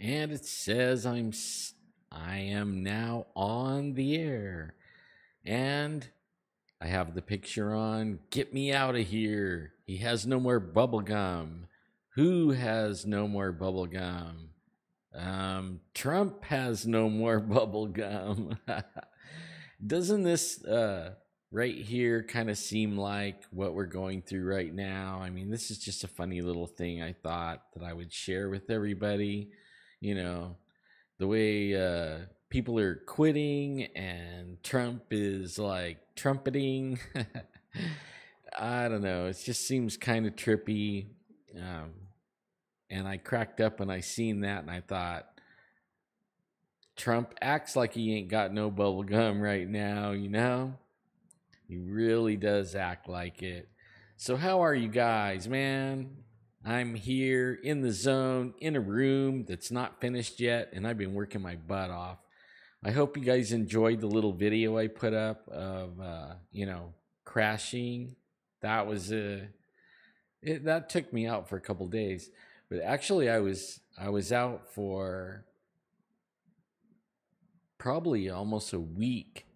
And it says I am now on the air. And I have the picture on. Get me out of here. He has no more bubble gum. Who has no more bubble gum? Trump has no more bubble gum. Doesn't this right here kind of seem like what we're going through right now? I mean, this is just a funny little thing I thought that I would share with everybody. You know, the way people are quitting and Trump is like trumpeting. I don't know. It just seems kind of trippy. Um, and I cracked up when I seen that and I thought, Trump acts like he ain't got no bubble gum right now, you know? He really does act like it. So, how are you guys, man? I'm here in the zone in a room that's not finished yet, and I've been working my butt off. I hope you guys enjoyed the little video I put up of, crashing. That was that took me out for a couple days, but actually, I was out for probably almost a week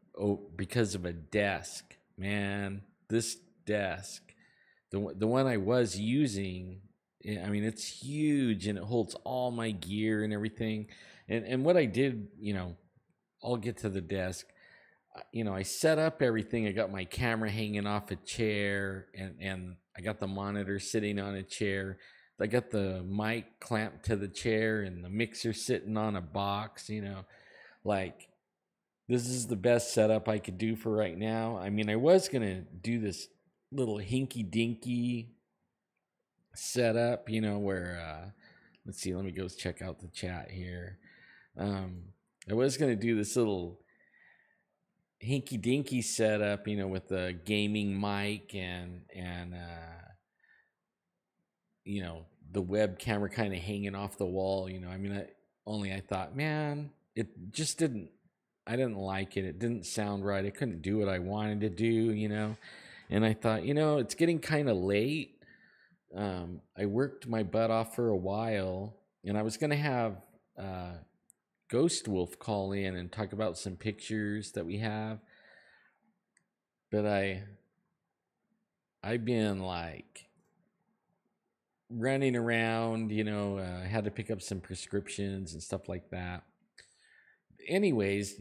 because of a desk. Man, this desk, the one I was using, I mean, it's huge and it holds all my gear and everything. And what I did, I'll get to the desk. I set up everything. I got my camera hanging off a chair, and I got the monitor sitting on a chair. I got the mic clamped to the chair and the mixer sitting on a box, like, this is the best setup I could do for right now. I mean, I was going to do this little hinky dinky setup, where, let's see, let me go check out the chat here. I was going to do this little hinky dinky setup, with the gaming mic and the web camera kind of hanging off the wall, I mean, I thought, man, it just I didn't like it. It didn't sound right. I couldn't do what I wanted to do, and I thought, it's getting kind of late. I worked my butt off for a while, and I was going to have Ghost Wolf call in and talk about some pictures that we have. But I've been like running around, I had to pick up some prescriptions and stuff like that. Anyways,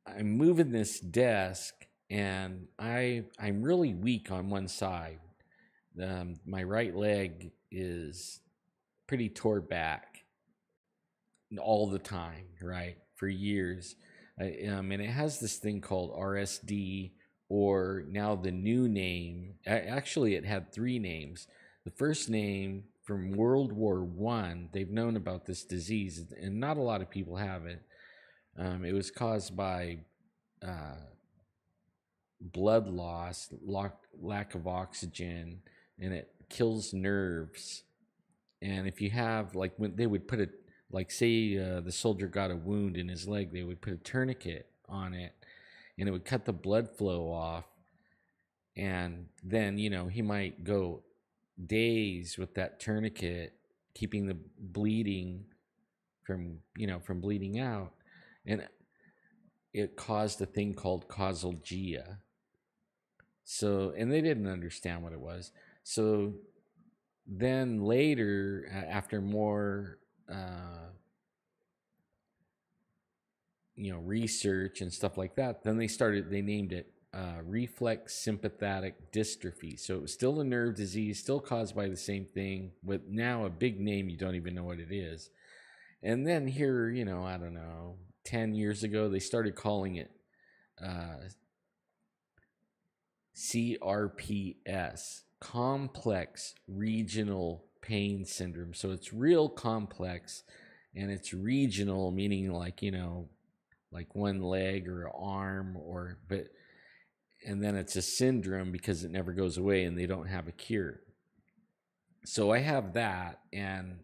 I'm moving this desk and I'm really weak on one side. My right leg is pretty tore back all the time, right? For years. And it has this thing called RSD, or now the new name. Actually, it had three names. The first name, from World War I, they've known about this disease, and not a lot of people have it. It was caused by blood loss, lack of oxygen, and it kills nerves. And if you have, like, when they would put it, like, say the soldier got a wound in his leg, they would put a tourniquet on it, and it would cut the blood flow off. And then, he might go days with that tourniquet, keeping the bleeding from bleeding out. And it caused a thing called causalgia. So, and they didn't understand what it was. So then later, after more, research and stuff like that, then they named it reflex sympathetic dystrophy. So it was still a nerve disease, still caused by the same thing, but now a big name you don't even know what it is. And then here, I don't know, 10 years ago, they started calling it CRPS, complex regional pain syndrome. So it's real complex, and it's regional, meaning like, like one leg or arm, and then it's a syndrome because it never goes away and they don't have a cure. So I have that and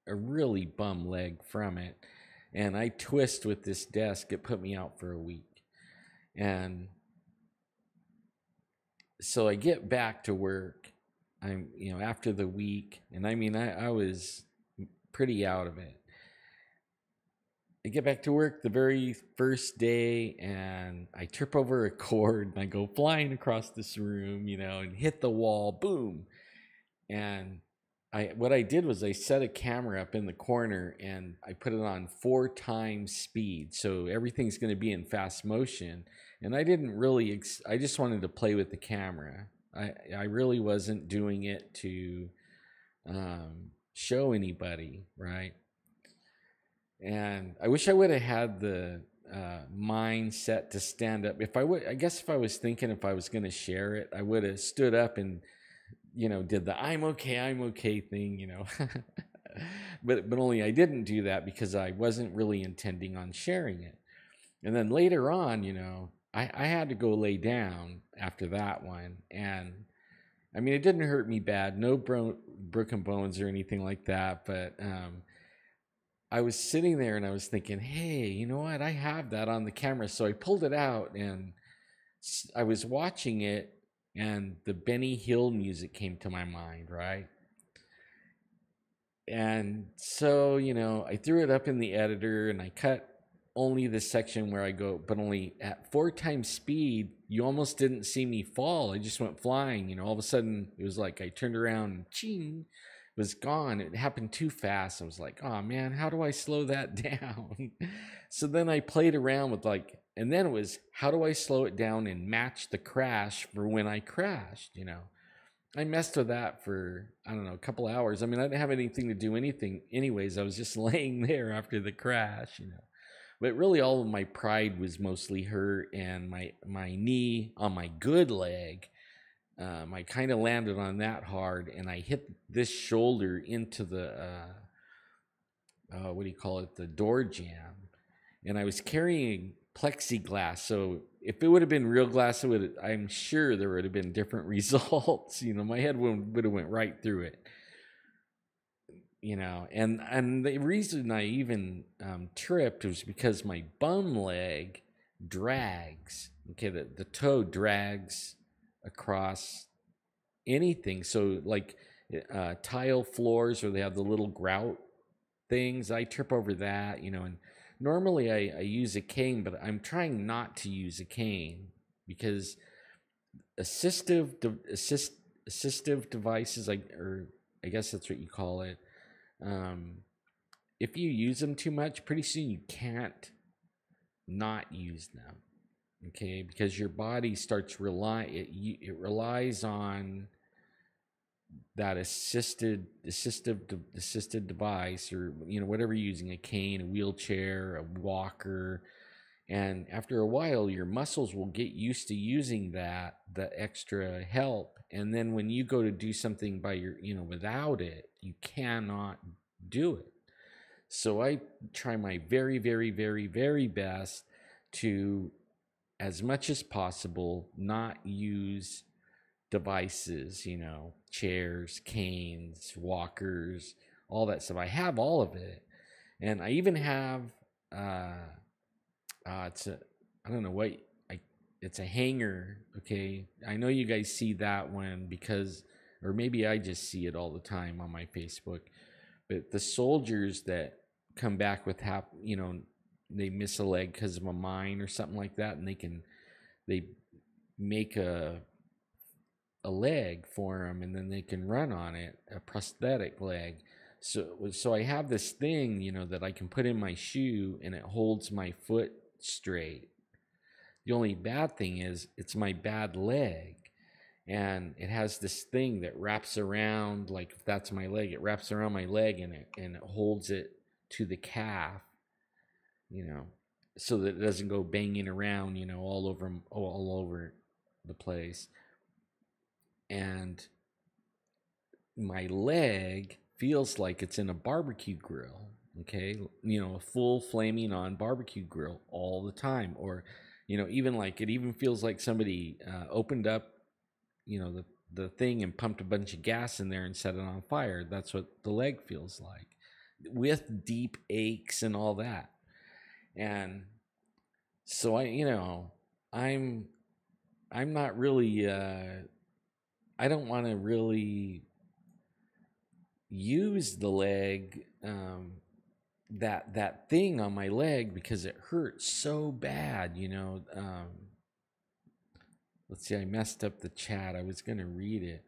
a really bum leg from it, and I twist with this desk. It put me out for a week, and so I get back to work. I'm after the week, and I mean I was pretty out of it, I get back to work the very first day and I trip over a cord and I go flying across this room, and hit the wall, boom. And what I did was I set a camera up in the corner and I put it on 4 times speed. So everything's going to be in fast motion. And I didn't really, I just wanted to play with the camera. I really wasn't doing it to show anybody, right? And I wish I would have had the mindset to stand up. I guess if I was thinking if I was going to share it, I would have stood up and, did the I'm okay thing, but only I didn't do that because I wasn't really intending on sharing it. And then later on, I had to go lay down after that one. And I mean, it didn't hurt me bad, no broken bones or anything like that. But I was sitting there and I was thinking, hey, you know what? I have that on the camera. So I pulled it out and I was watching it. And the Benny Hill music came to my mind, right? And so, I threw it up in the editor and I cut only the section where I go, but only at 4 times speed. You almost didn't see me fall. I just went flying. All of a sudden it was like I turned around and ching, it was gone. It happened too fast. I was like, oh man, how do I slow that down? So then I played around with and then it was, how do I slow it down and match the crash for when I crashed, I messed with that for, I don't know, a couple hours. I mean, I didn't have anything to do anyways. I was just laying there after the crash, But really all of my pride was mostly hurt, and my knee on my good leg, I kind of landed on that hard, and I hit this shoulder into the, what do you call it, the door jamb. And I was carrying plexiglass, so if it would have been real glass, I'm sure there would have been different results. My head would have went right through it. And the reason I even tripped was because my bum leg drags. Okay, the toe drags across anything. So tile floors where they have the little grout things, I trip over that. And normally I use a cane, but I'm trying not to use a cane because assistive devices, or I guess that's what you call it. If you use them too much, pretty soon you can't not use them. Okay, because your body starts it relies on that assistive device, or whatever you're using, a cane, a wheelchair, a walker, and after a while your muscles will get used to using the extra help, and then when you go to do something by without it, you cannot do it. So I try my very, very, very, very best to, as much as possible, not use devices, chairs, canes, walkers, all that stuff. I have all of it. And I even have, it's a hanger. Okay. I know you guys see that one or maybe I just see it all the time on my Facebook, but the soldiers that come back with they miss a leg because of a mine or something like that, and they make a leg for them, and then they can run on it, a prosthetic leg. So I have this thing, that I can put in my shoe, and it holds my foot straight. The only bad thing is it's my bad leg, and it has this thing that wraps around, if that's my leg, it wraps around my leg, and it holds it to the calf, so that it doesn't go banging around, all over the place. And my leg feels like it's in a barbecue grill, okay? A full flaming on barbecue grill all the time. Or, even it even feels like somebody opened up, the thing and pumped a bunch of gas in there and set it on fire. That's what the leg feels like, with deep aches and all that. And so I'm not really, I don't want to really use the leg that thing on my leg because it hurt so bad, you know. Let's see, I messed up the chat. I was gonna read it,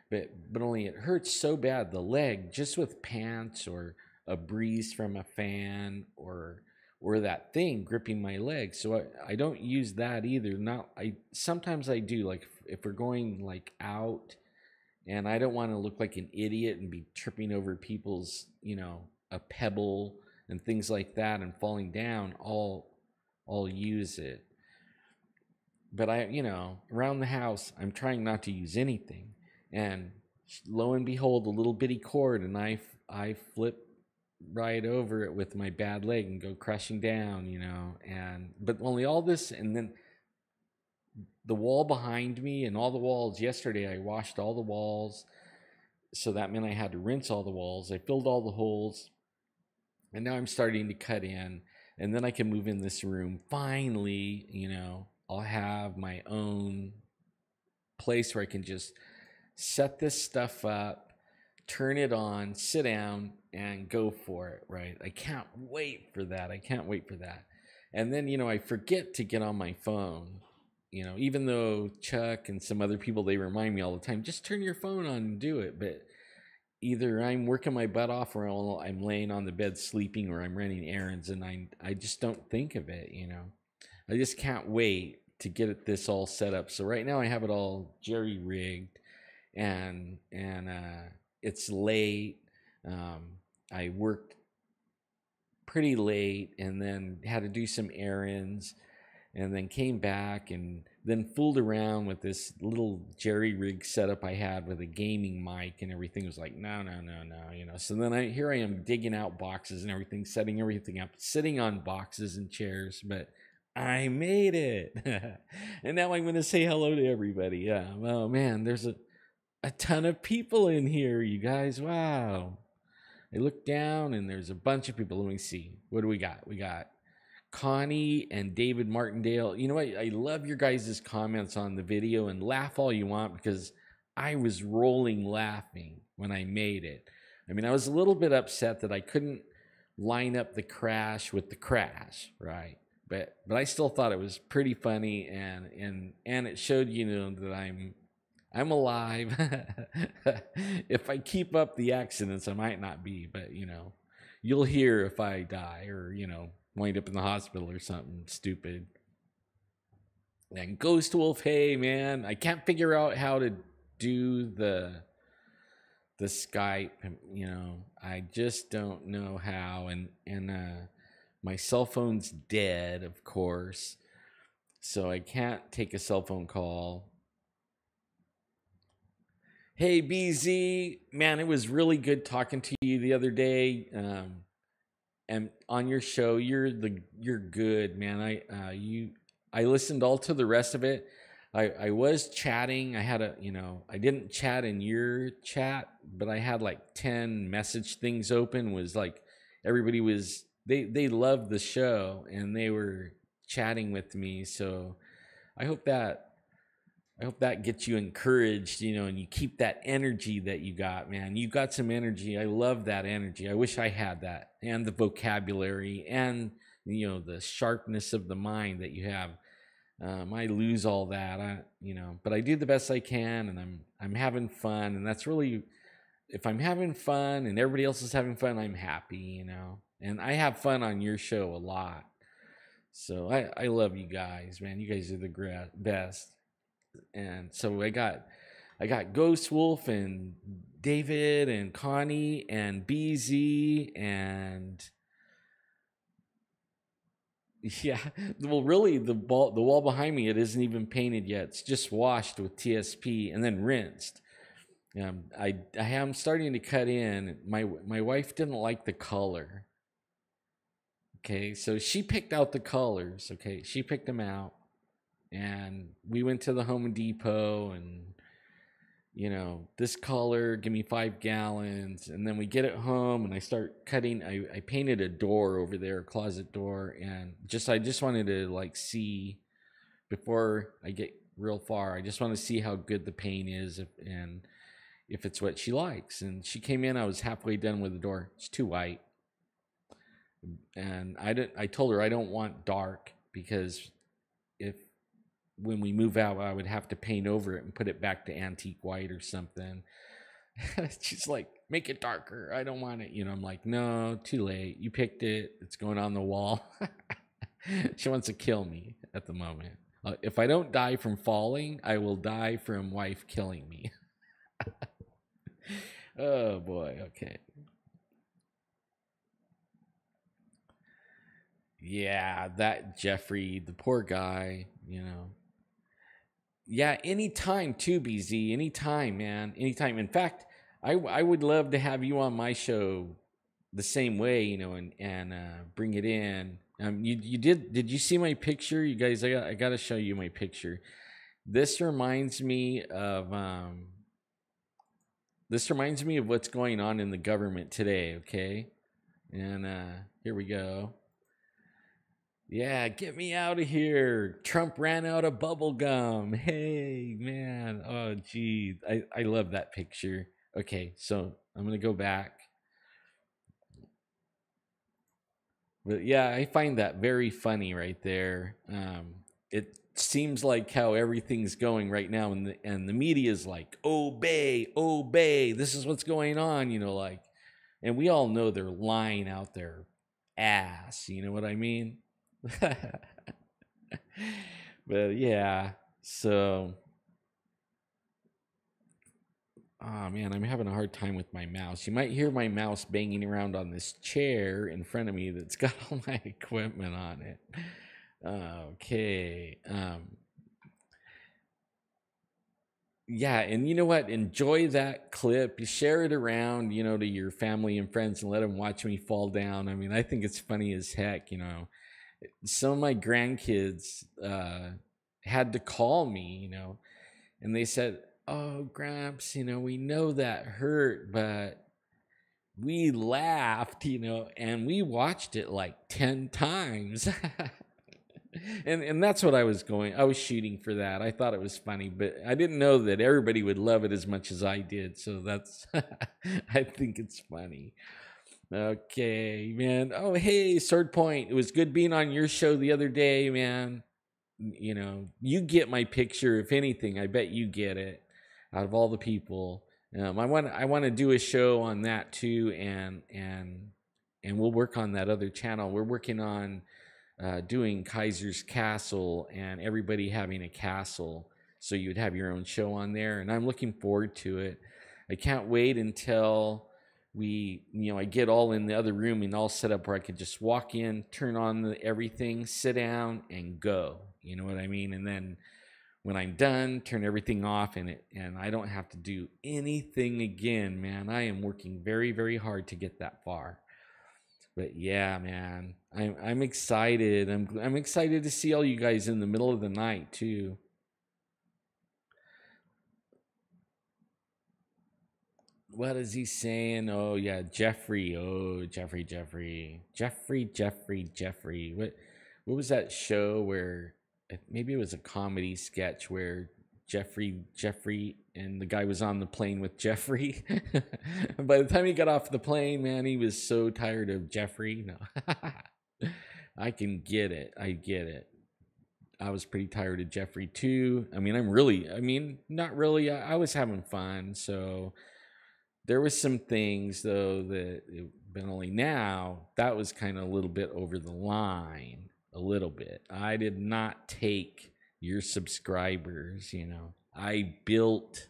but only it hurts so bad, the leg, just with pants or a breeze from a fan or that thing gripping my leg. So I don't use that either. Not I sometimes I do, like if we're going like out and I don't want to look like an idiot and be tripping over people's, you know, a pebble and things like that and falling down, I'll use it. But I, you know, around the house, I'm trying not to use anything. And lo and behold, a little bitty cord, and I flip right over it with my bad leg and go crashing down, you know. And but only all this, and then the wall behind me and all the walls. Yesterday, I washed all the walls, so that meant I had to rinse all the walls. I filled all the holes, and now I'm starting to cut in, and then I can move in this room. Finally, you know, I'll have my own place where I can just set this stuff up, turn it on, sit down, and go for it, right? I can't wait for that. I can't wait for that. And then, you know, I forget to get on my phone, you know, even though Chuck and some other people, they remind me all the time, just turn your phone on and do it. But either I'm working my butt off or I'm laying on the bed sleeping or I'm running errands and I just don't think of it, you know. I just can't wait to get this all set up. So right now I have it all jerry rigged and it's late. I worked pretty late and then had to do some errands and then came back and then fooled around with this little jerry rig setup I had with a gaming mic and everything. Was like, no, you know. So then here I am digging out boxes and everything, setting everything up, sitting on boxes and chairs, but I made it. And now I'm going to say hello to everybody. Yeah. Oh man, there's a ton of people in here, you guys. Wow. I look down and there's a bunch of people. Let me see. What do we got? We got Connie and David Martindale. You know what? I love your guys' comments on the video, and laugh all you want because I was rolling laughing when I made it. I mean, I was a little bit upset that I couldn't line up the crash with the crash, right? But I still thought it was pretty funny, and it showed, you know, that I'm alive. If I keep up the accidents, I might not be, but you know, you'll hear if I die or, you know, wind up in the hospital or something stupid. And Ghost Wolf, hey man, I can't figure out how to do the Skype, you know. I just don't know how, and my cell phone's dead, of course, so I can't take a cell phone call. Hey BZ, man, it was really good talking to you the other day. And on your show, you're good, man. I listened all to the rest of it. I was chatting. I had I didn't chat in your chat, but I had like 10 message things open. Was like everybody was they loved the show and they were chatting with me. So I hope that gets you encouraged, you know, and you keep that energy that you got, man. You got some energy. I love that energy. I wish I had that, and the vocabulary and, you know, the sharpness of the mind that you have. I lose all that, you know, but I do the best I can, and I'm having fun, and that's really, if I'm having fun and everybody else is having fun, I'm happy, you know. And I have fun on your show a lot. So I love you guys, man. You guys are the best. And so I got Ghost Wolf and David and Connie and BZ and yeah, well, really the wall behind me, it isn't even painted yet. It's just washed with TSP and then rinsed. I am starting to cut in. My wife didn't like the color. Okay, so she picked out the colors. Okay, she picked them out. And we went to the Home Depot and, you know, this color, give me 5 gallons. And then we get it home and I start cutting. I painted a door over there, a closet door. And I just wanted to like see before I get real far. I just want to see how good the paint is and if it's what she likes. And she came in, I was halfway done with the door. It's too white. And I told her I don't want dark, because if when we move out, I would have to paint over it and put it back to antique white or something. She's like, make it darker. I don't want it. I'm like, no, too late. You picked it. It's going on the wall. She wants to kill me at the moment. If I don't die from falling, I will die from wife killing me. Oh boy. Okay. Yeah, that Jeffrey, the poor guy. Yeah, anytime too, BZ. Anytime, man. Anytime. In fact, I would love to have you on my show the same way, and bring it in. Did you see my picture? You guys, I got to show you my picture. This reminds me of what's going on in the government today, okay? And here we go. Yeah, get me out of here. Trump ran out of bubble gum. Hey, man. Oh, gee. I love that picture. Okay, so I'm going to go back. But yeah, I find that very funny right there. It seems like how everything's going right now, and the media is like, obey, obey. This is what's going on, and we all know they're lying out their ass. You know what I mean? But yeah, so oh man, I'm having a hard time with my mouse. You might hear my mouse banging around on this chair in front of me that's got all my equipment on it. Okay. Yeah, and you know what? Enjoy that clip. You share it around, to your family and friends, and let them watch me fall down. I mean, I think it's funny as heck. Some of my grandkids had to call me, and they said, "Oh, Gramps, we know that hurt, but we laughed, and we watched it like 10 times." And that's what I was shooting for that. I thought it was funny, but I didn't know that everybody would love it as much as I did. So that's, I think it's funny. Okay, man. Oh, hey, Sword Point. It was good being on your show the other day, man. You get my picture. If anything, I bet you get it out of all the people. I want to do a show on that too, and we'll work on that other channel. We're working on doing Kaiser's Castle and everybody having a castle, so you'd have your own show on there, and I'm looking forward to it. I can't wait until I get all in the other room and all set up where I could just walk in, turn on everything, sit down, and go. You know what I mean? And then when I'm done, turn everything off, and I don't have to do anything again, man. I am working very, very hard to get that far. But yeah, man, I'm excited. I'm excited to see all you guys in the middle of the night too. What is he saying? Oh yeah, Jeffrey. Oh, Jeffrey. What was that show where maybe it was a comedy sketch where Jeffrey and the guy was on the plane with Jeffrey. By the time he got off the plane, man, he was so tired of Jeffrey. No. I can get it. I get it. I was pretty tired of Jeffrey too. I mean, not really. I was having fun. So there was some things though but only now that was kind of a little bit over the line, a little bit. I did not take your subscribers, I built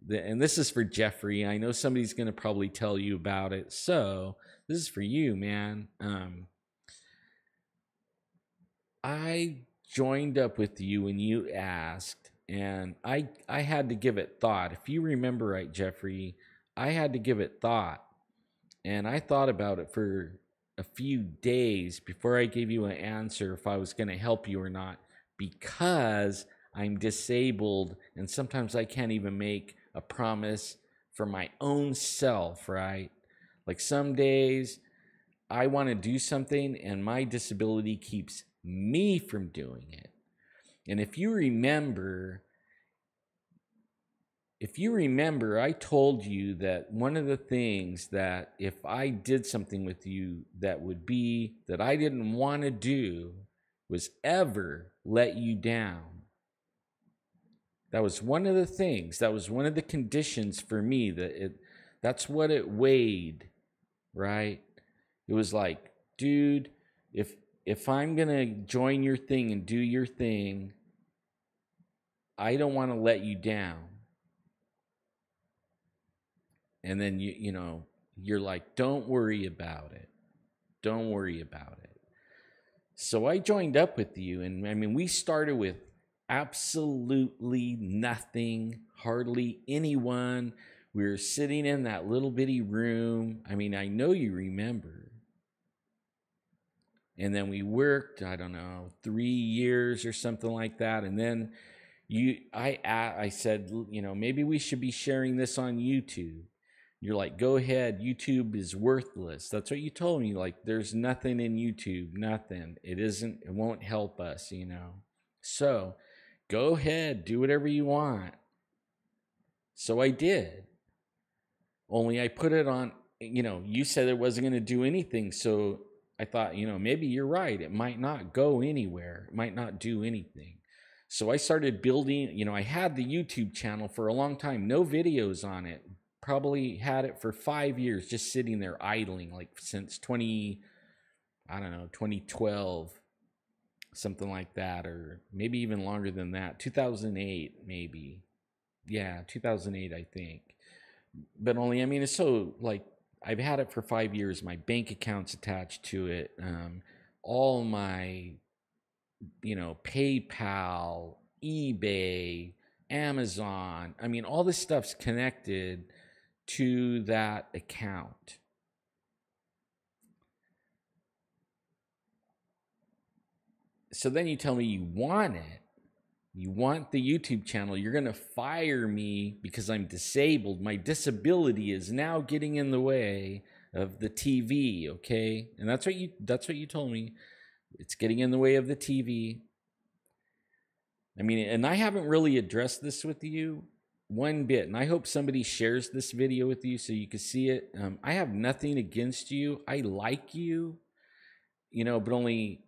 and this is for Jeffrey. I know somebody's going to probably tell you about it. So this is for you, man. I joined up with you when you asked, and I had to give it thought. If you remember right, Jeffrey, I had to give it thought, and I thought about it for a few days before I gave you an answer if I was going to help you or not, because I'm disabled and sometimes I can't even make a promise for my own self, right? Like some days I want to do something and my disability keeps me from doing it. And if you remember, if you remember, I told you that one of the things that if I did something with you that would be that I didn't want to do was ever let you down. That was one of the things, that was one of the conditions for me, that's what it weighed, right? It was like, dude, if I'm going to join your thing and do your thing, I don't want to let you down. And then you're like, don't worry about it. Don't worry about it. So I joined up with you, and I mean, we started with absolutely nothing, hardly anyone. We were sitting in that little bitty room. I mean, I know you remember. And then we worked, I don't know, 3 years or something like that. And then I said, maybe we should be sharing this on YouTube. You're like, go ahead, YouTube is worthless. That's what you told me. Like, there's nothing in YouTube, nothing. It won't help us, So go ahead, do whatever you want. So I did. Only I put it on, you said it wasn't going to do anything. So I thought, maybe you're right. It might not go anywhere. It might not do anything. So I started building, I had the YouTube channel for a long time, no videos on it. Probably had it for 5 years, just sitting there idling, like since 2012, something like that, or maybe even longer than that, 2008, maybe. Yeah, 2008, I think. But only, I mean, it's so, like, I've had it for 5 years. My bank account's attached to it. All my, PayPal, eBay, Amazon. I mean, all this stuff's connected to that account. So then you tell me you want it. You want the YouTube channel. You're going to fire me because I'm disabled. My disability is now getting in the way of the TV, okay? And that's what you told me. It's getting in the way of the TV. I mean, and I haven't really addressed this with you one bit, and I hope somebody shares this video with you so you can see it. I have nothing against you. I like you, but only,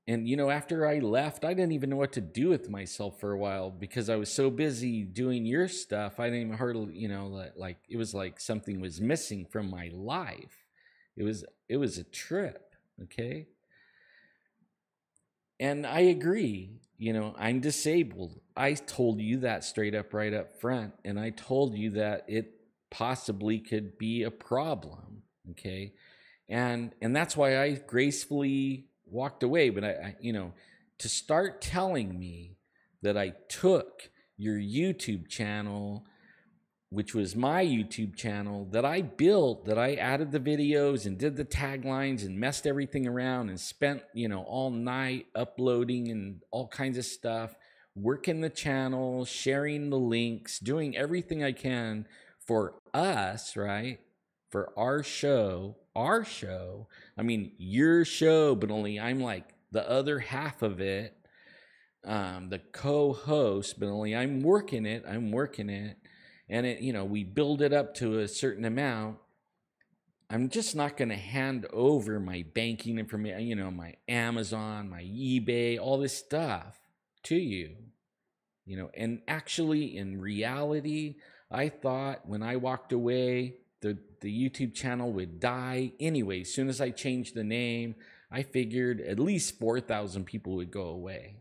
and after I left, I didn't even know what to do with myself for a while because I was so busy doing your stuff. I didn't even hardly, like it was like something was missing from my life. It was a trip, okay? And I agree, I'm disabled. I told you that straight up, right up front. And I told you that it possibly could be a problem, okay? And that's why I gracefully walked away. But I to start telling me that I took your YouTube channel, which was my YouTube channel that I built, that I added the videos and did the taglines and messed everything around and spent, all night uploading and all kinds of stuff, working the channel, sharing the links, doing everything I can for us, right? For our show. I mean, your show, but only I'm like the other half of it, the co-host, but only I'm working it. And it, we build it up to a certain amount. I'm just not going to hand over my banking information, my Amazon, my eBay, all this stuff to you. And actually, in reality, I thought when I walked away, the YouTube channel would die anyway. As soon as I changed the name, I figured at least 4,000 people would go away.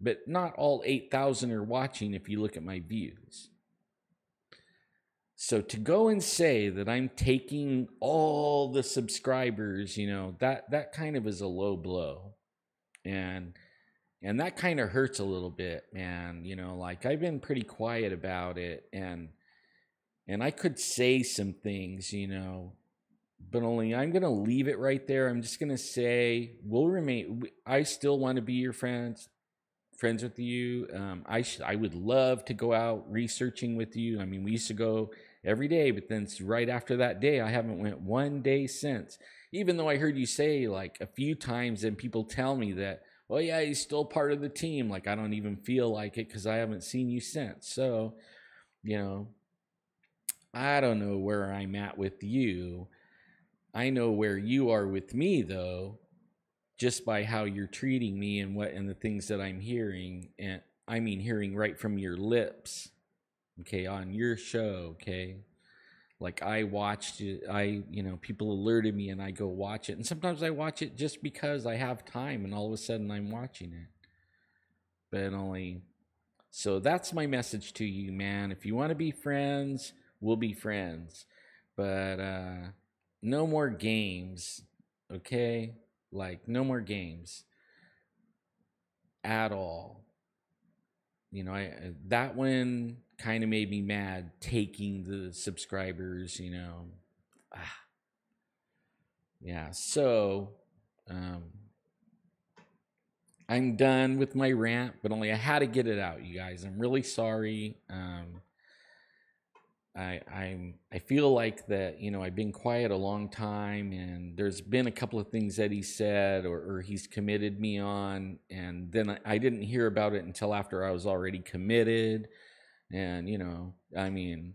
But not all 8,000 are watching if you look at my views. So to go and say that I'm taking all the subscribers, that kind of is a low blow. And that kind of hurts a little bit, man. Like I've been pretty quiet about it, and I could say some things, but only I'm going to leave it right there. I'm just going to say I still want to be your friends with you. I would love to go out researching with you. I mean, we used to go every day, but then right after that day, I haven't went one day since. Even though I heard you say like a few times, and people tell me that, oh yeah, he's still part of the team. Like I don't even feel like it because I haven't seen you since. So you know, I don't know where I'm at with you. I know where you are with me, though, just by how you're treating me and the things that I'm hearing, and I mean hearing right from your lips, okay, on your show, okay. Like I watched it, people alerted me and I go watch it, and sometimes I watch it just because I have time, and all of a sudden I'm watching it, but only. So that's my message to you, man. If you want to be friends, we'll be friends. But no more games, okay? Like no more games at all. You know, that one kind of made me mad, taking the subscribers, you know. Ah, yeah, so um I'm done with my rant, but only I had to get it out, you guys. I'm really sorry. I feel like that, you know, I've been quiet a long time, and there's been a couple of things that he said or he's committed me on, and then I didn't hear about it until after I was already committed. And you know, I mean,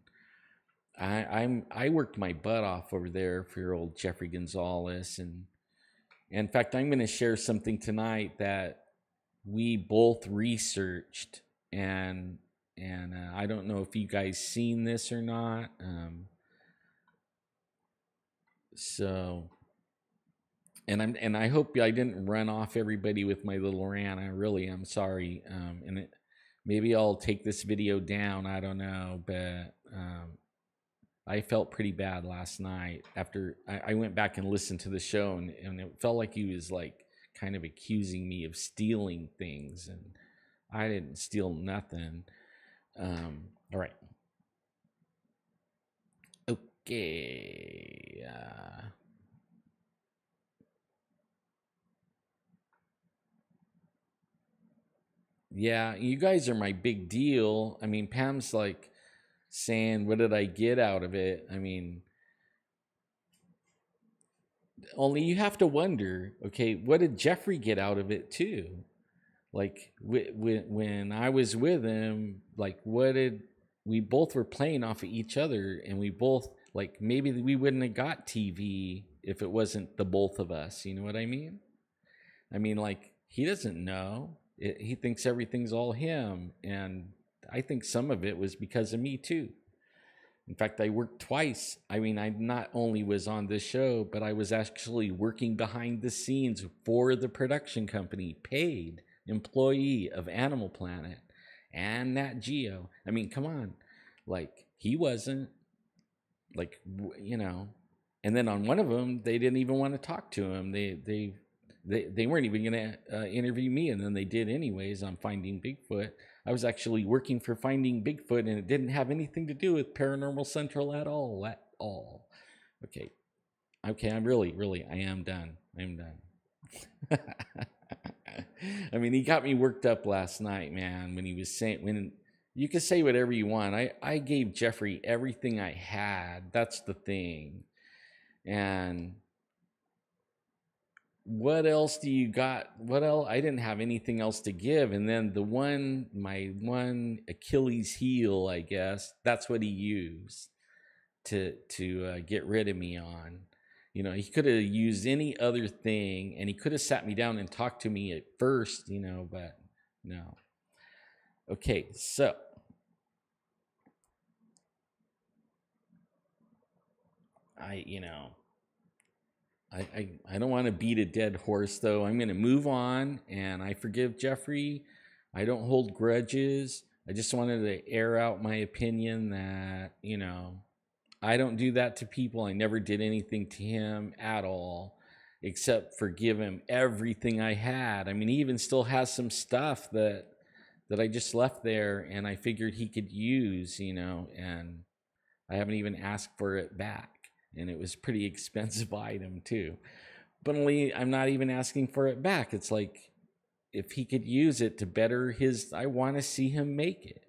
I worked my butt off over there for your old Jeffrey Gonzalez, and in fact, I'm going to share something tonight that we both researched, and I don't know if you guys seen this or not. So, and I hope I didn't run off everybody with my little rant. I really am sorry. Maybe I'll take this video down. I don't know, but I felt pretty bad last night after I went back and listened to the show, and it felt like he was like kind of accusing me of stealing things, and I didn't steal nothing. All right. Okay. Yeah, you guys are my big deal. I mean, Pam's like saying, "What did I get out of it?" I mean, only you have to wonder, okay, what did Jeffrey get out of it too? Like when I was with him, like what did we both were playing off of each other, and we both like maybe we wouldn't have got TV if it wasn't the both of us. You know what I mean? I mean, like he doesn't know. He thinks everything's all him, and I think some of it was because of me too. In fact, I worked twice. I mean, I not only was on this show, but I was actually working behind the scenes for the production company, paid employee of Animal Planet and Nat Geo. I mean, come on. Like, he wasn't. Like, you know. And then on one of them, they didn't even want to talk to him. They weren't even going to interview me, and then they did anyways on Finding Bigfoot. I was actually working for Finding Bigfoot, and it didn't have anything to do with Paranormal Central at all. At all. Okay. Okay, I am done. I'm done. I mean, he got me worked up last night, man, when he was saying, when you can say whatever you want. I gave Jeffrey everything I had. That's the thing. And what else do you got? What else? I didn't have anything else to give. And then my one Achilles heel, I guess, that's what he used to get rid of me on. You know, he could have used any other thing, and he could have sat me down and talked to me at first, you know, but no. Okay, so you know, I don't want to beat a dead horse, though. I'm going to move on, and I forgive Jeffrey. I don't hold grudges. I just wanted to air out my opinion that, you know, I don't do that to people. I never did anything to him at all, except for give him everything I had. I mean, he even still has some stuff that I just left there, and I figured he could use, you know, and I haven't even asked for it back. And it was pretty expensive item too. But only I'm not even asking for it back. It's like if he could use it to better his, I want to see him make it.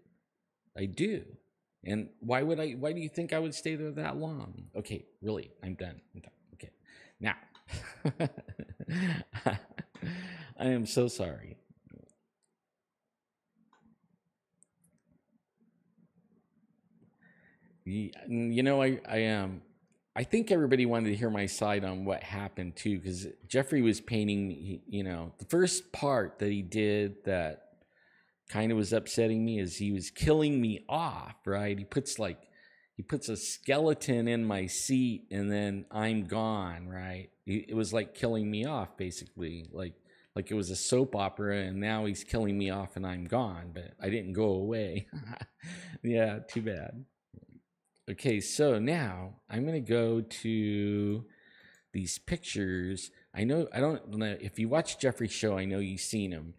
I do. And why do you think I would stay there that long? Okay, really, I'm done. Okay. Now, I am so sorry. You know, I think everybody wanted to hear my side on what happened too, because Jeffrey was painting me. You know, the first part that he did that kind of was upsetting me is he was killing me off. Right? He puts a skeleton in my seat, and then I'm gone. Right? It was like killing me off, basically. Like it was a soap opera, and now he's killing me off, and I'm gone. But I didn't go away. Yeah, too bad. Okay, so now I'm going to go to these pictures. I don't know if you watch Jeffrey's show, I know you've seen them,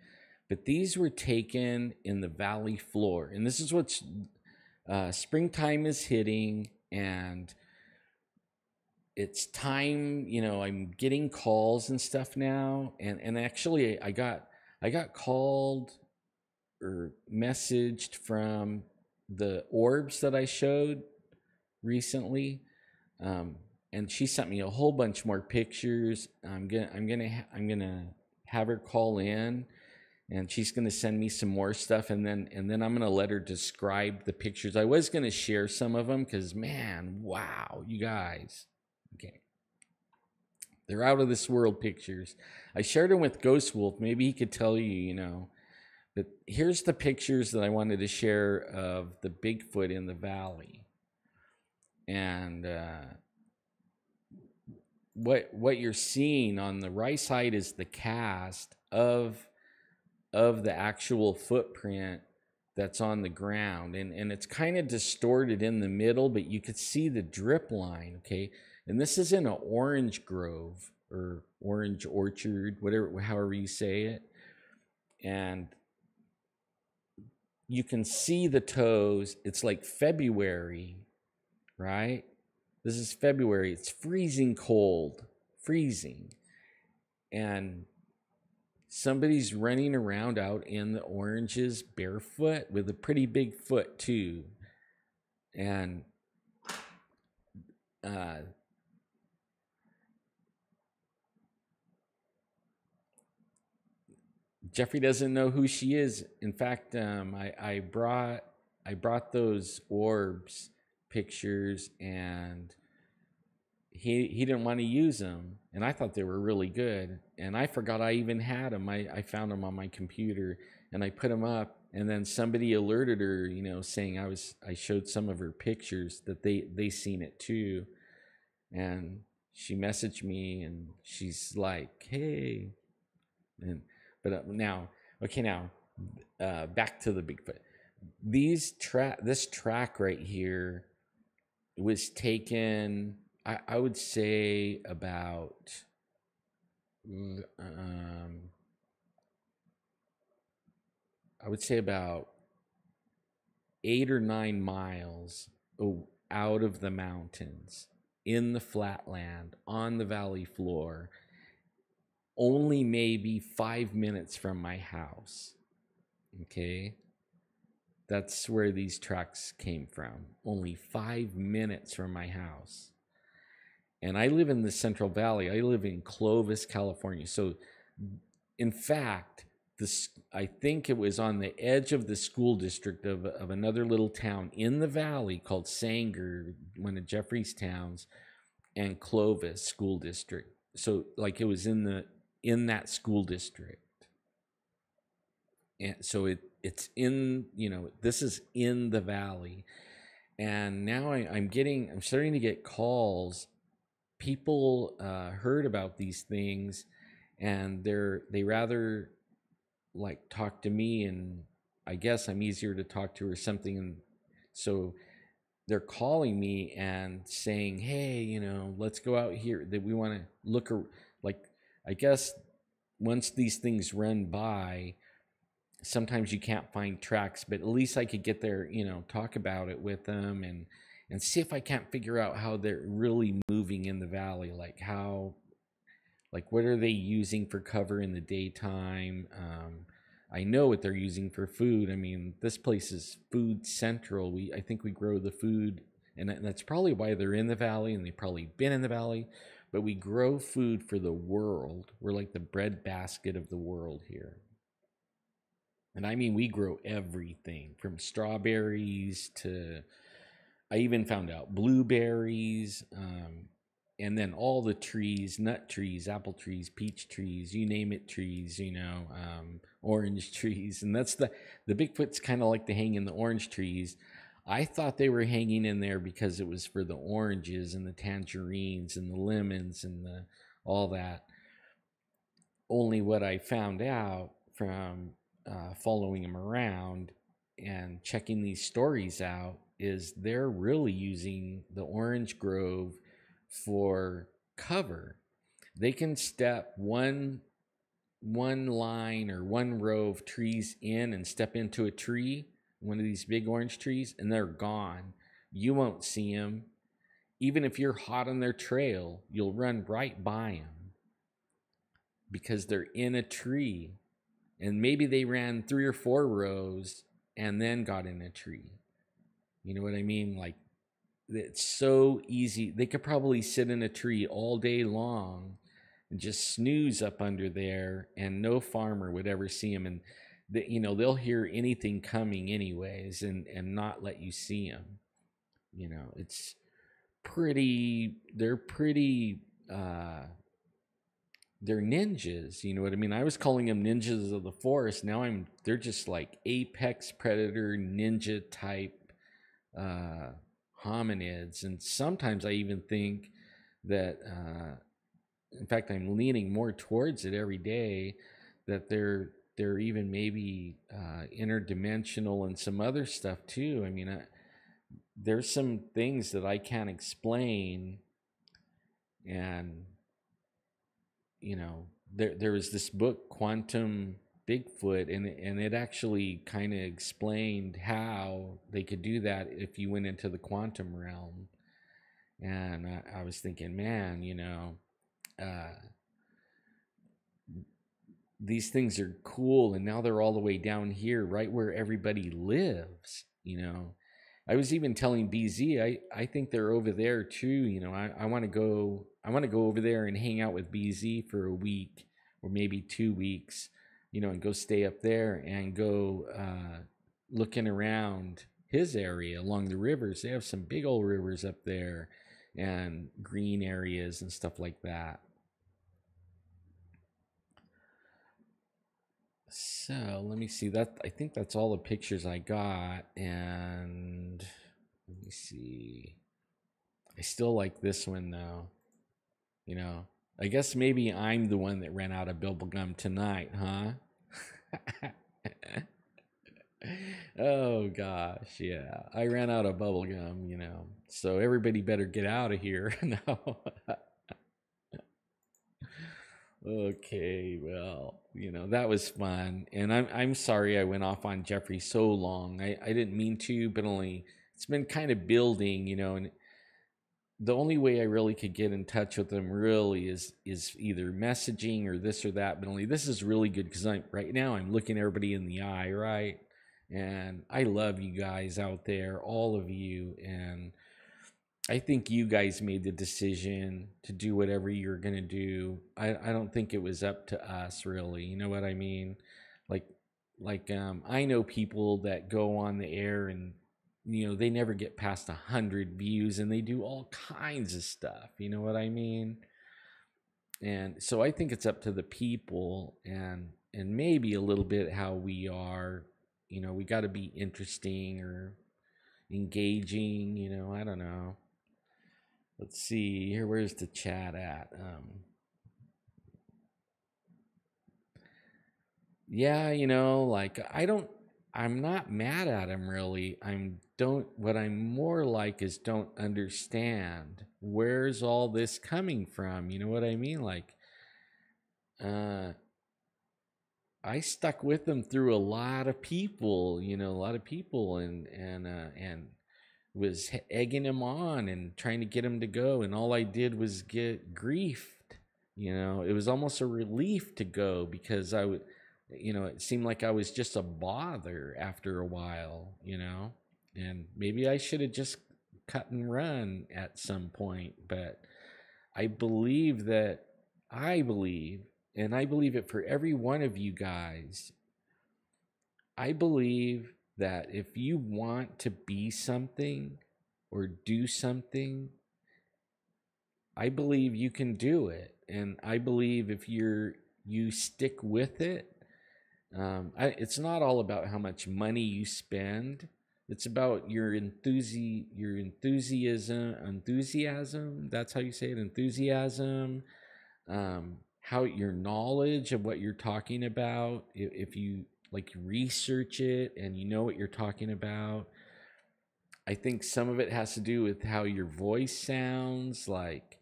but these were taken in the valley floor. And this is what's springtime is hitting, and it's time, you know, I'm getting calls and stuff now. And actually I got called or messaged from the orbs that I showed recently, and she sent me a whole bunch more pictures. I'm gonna have her call in, and she's gonna send me some more stuff, and then I'm gonna let her describe the pictures. I was gonna share some of them because, man, wow, you guys, okay, they're out of this world pictures. I shared them with Ghost Wolf. Maybe he could tell you, you know. But here's the pictures that I wanted to share of the Bigfoot in the valley. And what you're seeing on the right side is the cast of the actual footprint that's on the ground, and it's kind of distorted in the middle, but you could see the drip line. Okay, and this is in an orange grove or orange orchard, whatever, however you say it, and you can see the toes. It's like February, right? This is February. It's freezing cold, freezing. And somebody's running around out in the oranges barefoot with a pretty big foot too. And Jeffrey doesn't know who she is. In fact, I brought those orbs pictures, and he didn't want to use them, and I thought they were really good, and I forgot I even had them. I found them on my computer, and I put them up, and then somebody alerted her, you know, saying I showed some of her pictures, that they seen it too, and she messaged me, and she's like, hey, and now, okay, now back to the Bigfoot. This track right here was taken, I would say about I would say about 8 or 9 miles out of the mountains, in the flatland, on the valley floor, only maybe 5 minutes from my house. Okay, that's where these tracks came from, only 5 minutes from my house. And I live in the Central Valley. I live in Clovis, California. So, in fact, I think it was on the edge of the school district of another little town in the valley called Sanger, one of Jeffrey's towns, and Clovis school district. So, like, it was in that school district. And so it's in, you know, this is in the valley. And now I'm starting to get calls. People heard about these things, and they rather like talk to me, and I guess I'm easier to talk to or something, and so they're calling me and saying, hey, you know, let's go out here, that we want to look, like, I guess once these things run by, sometimes you can't find tracks, but at least I could get there, you know, talk about it with them, and see if I can't figure out how they're really moving in the valley, like how, like, what are they using for cover in the daytime? I know what they're using for food. I mean, this place is food central. I think we grow the food, and that's probably why they're in the valley, and they've probably been in the valley, but we grow food for the world. We're like the breadbasket of the world here. And I mean, we grow everything from strawberries to I even found out blueberries, and then all the trees, nut trees, apple trees, peach trees, you name it, trees, orange trees. And that's the Bigfoots kind of like to hang in the orange trees. I thought they were hanging in there because it was for the oranges and the tangerines and the lemons and all that. Only what I found out from following them around and checking these stories out is they're really using the orange grove for cover. They can step one line or one row of trees in and step into a tree, one of these big orange trees, and they're gone. You won't see them. Even if you're hot on their trail, you'll run right by them because they're in a tree. And maybe they ran 3 or 4 rows and then got in a tree. You know what I mean? Like, it's so easy. They could probably sit in a tree all day long and just snooze up under there, and no farmer would ever see them. And they'll hear anything coming anyways, and not let you see them. It's pretty. They're pretty. They're ninjas. You know what I mean? I was calling them ninjas of the forest. Now they're just like apex predator ninja type hominids. And sometimes I even think that, in fact, I'm leaning more towards it every day, that they're even maybe interdimensional and some other stuff too. I mean, there's some things that I can't explain. And there was this book, Quantum Bigfoot, and it actually kind of explained how they could do that if you went into the quantum realm. And I was thinking, man, these things are cool, and now they're all the way down here, right where everybody lives. I was even telling BZ, I think they're over there too. I want to go over there and hang out with BZ for a week or maybe 2 weeks, and go stay up there and go looking around his area along the rivers. They have some big old rivers up there and green areas and stuff like that. So let me see that. I think that's all the pictures I got. And let me see. I still like this one though. I guess maybe I'm the one that ran out of bubble gum tonight, huh? Oh gosh, yeah. I ran out of bubble gum, So everybody better get out of here. No. Okay, well, that was fun. And I'm sorry I went off on Jeffrey so long. I didn't mean to, but it's been kind of building, and the only way I really could get in touch with him really is either messaging or this or that. But only this is really good because right now I'm looking everybody in the eye, right? And I love you guys out there, all of you, and I think you guys made the decision to do whatever you're going to do. I don't think it was up to us, really. You know what I mean? Like I know people that go on the air and, they never get past 100 views and they do all kinds of stuff. You know what I mean? And so I think it's up to the people and maybe a little bit how we are. We got to be interesting or engaging, I don't know. Let's see here. Where's the chat at? Yeah, I'm not mad at him really. What I'm more like is don't understand where's all this coming from. You know what I mean? Like, I stuck with him through a lot of people, and was egging him on and trying to get him to go, and all I did was get griefed. It was almost a relief to go because it seemed like I was just a bother after a while, and maybe I should have just cut and run at some point. But I believe, and I believe it for every one of you guys, I believe that if you want to be something, or do something, I believe you can do it. And I believe if you stick with it, it's not all about how much money you spend. It's about your enthusiasm. That's how you say it, enthusiasm. How your knowledge of what you're talking about. If you like research it and you know what you're talking about. I think some of it has to do with how your voice sounds. Like,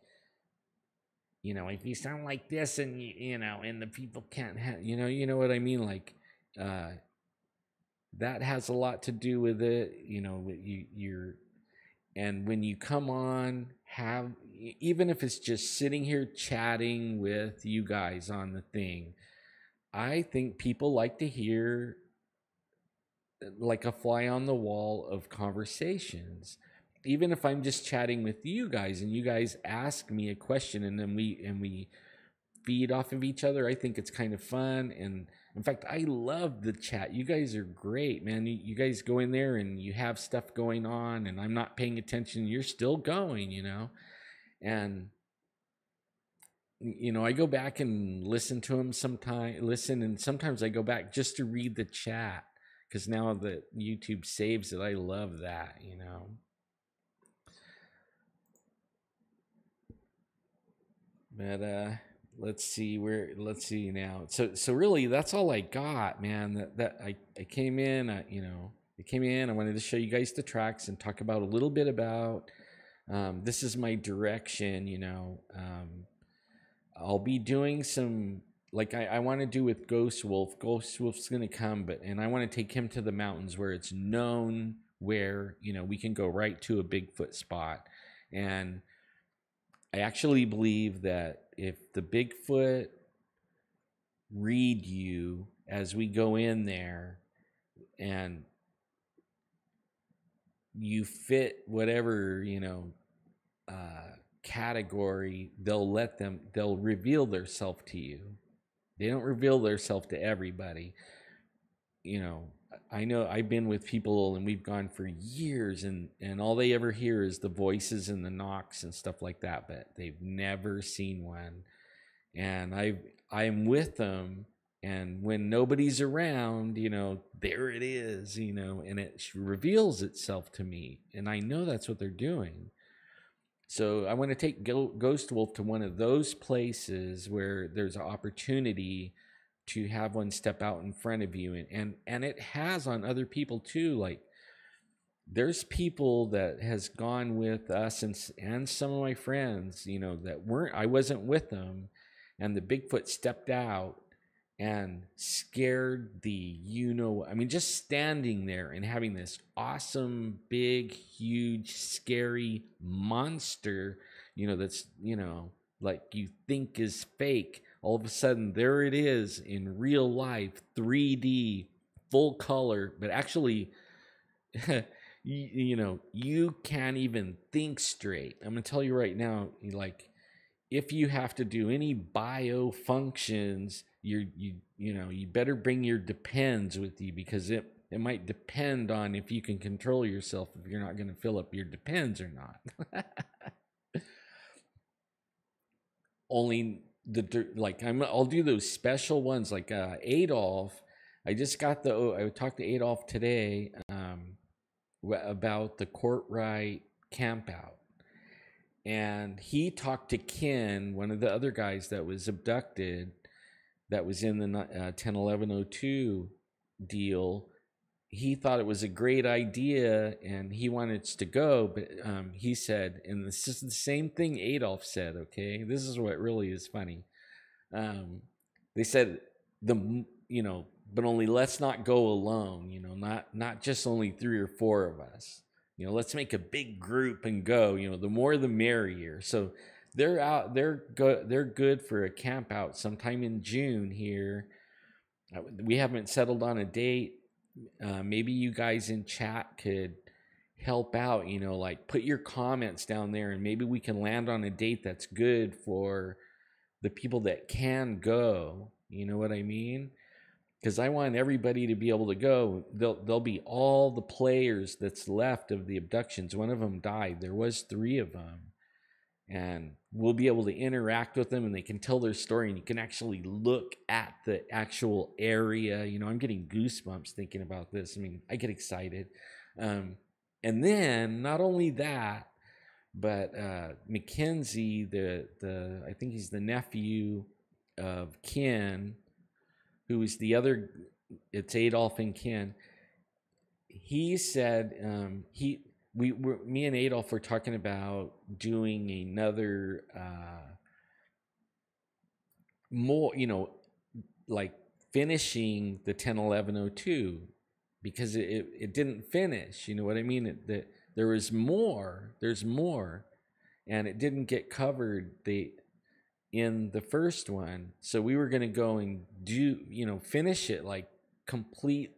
if you sound like this and and the people can't have, you know what I mean? Like, that has a lot to do with it. And when you come on, even if it's just sitting here chatting with you guys on the thing, I think people like to hear like a fly on the wall of conversations. Even if I'm just chatting with you guys and you guys ask me a question and then we feed off of each other, I think it's kind of fun. And in fact, I love the chat. You guys are great, man. You guys go in there and you have stuff going on and I'm not paying attention. You're still going, and I go back and listen to them and sometimes I go back just to read the chat because now that YouTube saves it, I love that, But let's see now. So really, that's all I got, man. That I came in, I wanted to show you guys the tracks and talk about a little bit about. This is my direction, I'll be doing some like I want to do with Ghost Wolf. Ghost Wolf's gonna come, and I want to take him to the mountains where it's known where we can go right to a Bigfoot spot. And I actually believe that if the Bigfoot read you as we go in there and you fit whatever category, they'll reveal themselves to you. They don't reveal themselves to everybody. I know I've been with people and we've gone for years and all they ever hear is the voices and the knocks and stuff like that, but they've never seen one. And I'm with them, and when nobody's around, there it is, and it reveals itself to me, and I know that's what they're doing. So I want to take Ghost Wolf to one of those places where there's an opportunity to have one step out in front of you, and it has on other people too. Like there's people that has gone with us and some of my friends, that I wasn't with them, and the Bigfoot stepped out and scared just standing there and having this awesome, big, huge, scary monster, that's, like you think is fake. All of a sudden, there it is in real life, 3D, full color, but actually, you can't even think straight. I'm going to tell you right now, like, if you have to do any bio functions, you better bring your depends with you, because it might depend on if you can control yourself, if you're not going to fill up your depends or not. Only I'll do those special ones like Adolf. I talked to Adolf today about the Courtright campout. And he talked to Ken, one of the other guys that was abducted, that was in the 10-11-02 deal. He thought it was a great idea, and he wanted us to go. But he said, and this is the same thing Adolf said, okay? This is what really is funny. They said, but only let's not go alone, not just only 3 or 4 of us. Let's make a big group and go. The more the merrier. So they're out. They're good for a camp out sometime in June here. We haven't settled on a date. Maybe you guys in chat could help out. Like put your comments down there, and maybe we can land on a date that's good for the people that can go. You know what I mean? because I want everybody to be able to go. There'll be all the players that's left of the abductions. One of them died. There was 3 of them, and we'll be able to interact with them, and they can tell their story, and you can actually look at the actual area. I'm getting goosebumps thinking about this. I mean, I get excited. And then not only that, but Mackenzie, the I think he's the nephew of Ken, who is the other. It's Adolf and Ken. He said me and Adolf were talking about doing another more, like finishing the 10-11-02, because it didn't finish. You know what I mean? There was more. There's more, and it didn't get covered in the first one. So we were going to go and do, finish it, like complete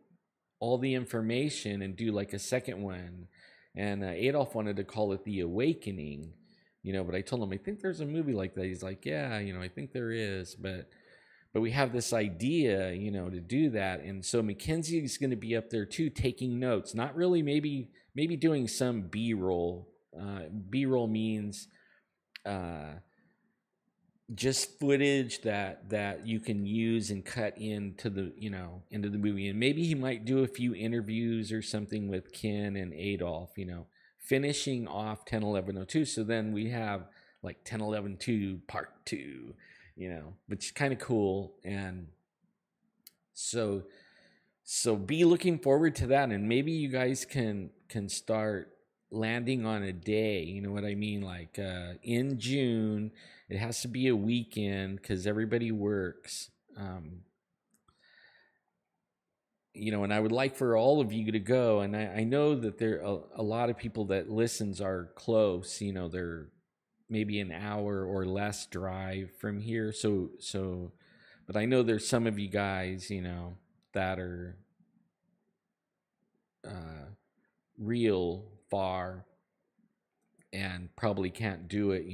all the information and do like a second one. And Adolf wanted to call it The Awakening, but I told him, I think there's a movie like that. He's like, yeah, I think there is, but we have this idea, to do that. And so Mackenzie is going to be up there too, taking notes, not really, maybe doing some B-roll. B-roll means just footage that you can use and cut into the into the movie. And maybe he might do a few interviews or something with Ken and Adolf, finishing off 10-11-02. So then we have like 10-11-2 part 2, which is kind of cool. And so be looking forward to that. And maybe you guys can start landing on a day, you know what I mean? Like in June, it has to be a weekend because everybody works. And I would like for all of you to go. And I know that there are a lot of people that listens are close. They're maybe an hour or less drive from here. So, but I know there's some of you guys, that are real far and probably can't do it,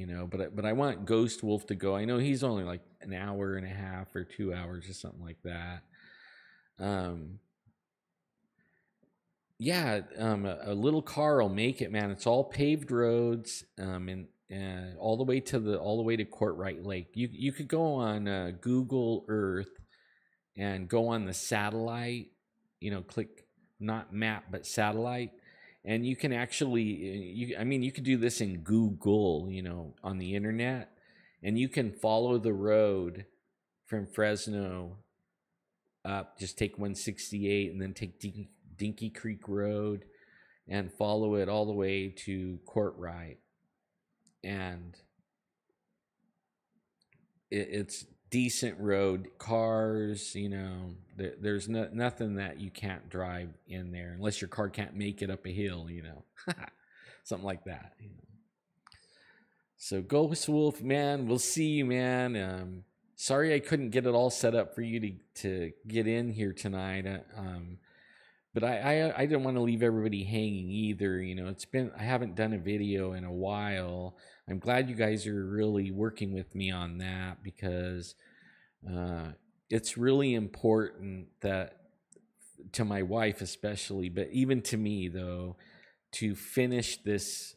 but I want Ghost Wolf to go. I know he's only like an hour and a half or 2 hours or something like that. A little car will make it, man. It's all paved roads, and all the way to Courtright Lake. You could go on Google Earth and go on the satellite, click not map but satellite, and you can actually you could do this in Google, on the internet, and you can follow the road from Fresno up. Just take 168 and then take Dinky Creek Road and follow it all the way to Courtright. And it's decent road, cars, there's nothing that you can't drive in there unless your car can't make it up a hill, something like that. So Ghost Wolf, man, we'll see you, man. Sorry I couldn't get it all set up for you to get in here tonight. But I didn't want to leave everybody hanging either. I haven't done a video in a while. I'm glad you guys are really working with me on that, because it's really important that, to my wife especially, but even to me though, to finish this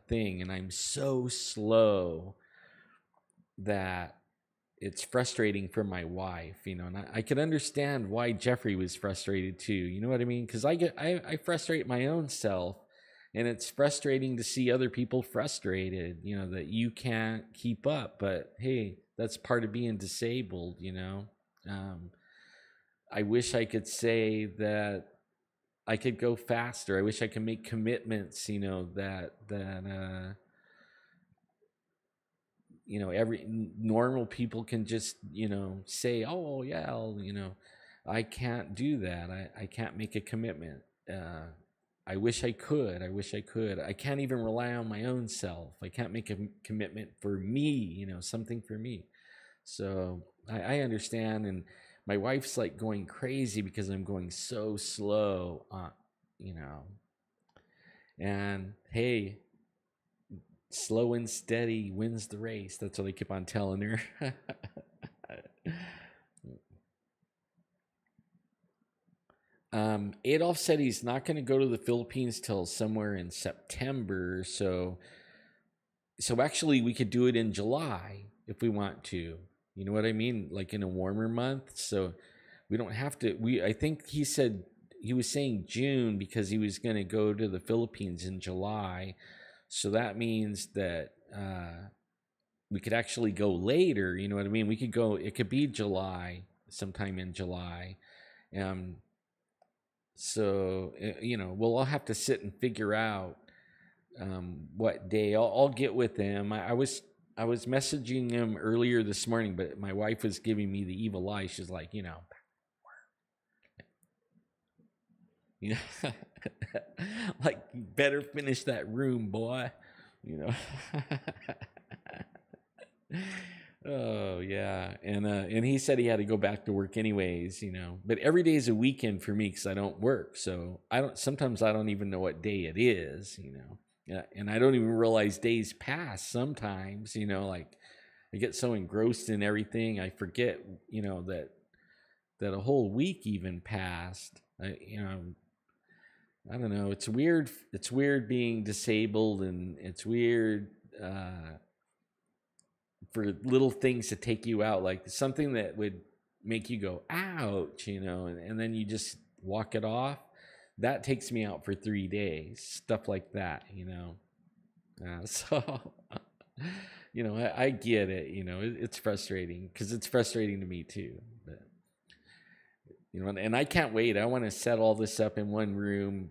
thing. And I'm so slow that it's frustrating for my wife, and I could understand why Jeffrey was frustrated too. You know what I mean? Because I frustrate my own self, and it's frustrating to see other people frustrated, that you can't keep up. But hey, that's part of being disabled, I wish I could say that I could go faster. I wish I could make commitments, that every normal people can just, say, oh yeah, I can't do that. I can't make a commitment. I wish I could. I can't even rely on my own self. I can't make a commitment for me, something for me. So I understand. And my wife's like going crazy because I'm going so slow, and hey, slow and steady wins the race. That's what I keep on telling her. Adolf said he's not going to go to the Philippines till somewhere in September. So actually, we could do it in July if we want to. You know what I mean? Like in a warmer month. So we don't have to. I think he said he was saying June because he was going to go to the Philippines in July. So that means that we could actually go later. You know what I mean? We could go. It could be July, sometime in July. So we'll all have to sit and figure out what day. I'll get with them. I was messaging him earlier this morning, but my wife was giving me the evil eye. She's like, like, you better finish that room, boy. Oh yeah, and he said he had to go back to work anyways, But every day is a weekend for me because I don't work, so Sometimes I don't even know what day it is, Yeah, and I don't even realize days pass sometimes, Like I get so engrossed in everything, I forget, that a whole week even passed. I don't know. It's weird. It's weird being disabled, and it's weird. For little things to take you out, like something that would make you go ouch, and then you just walk it off. That takes me out for 3 days, stuff like that. So I get it. It's frustrating because it's frustrating to me too, but and I can't wait. I want to set all this up in one room,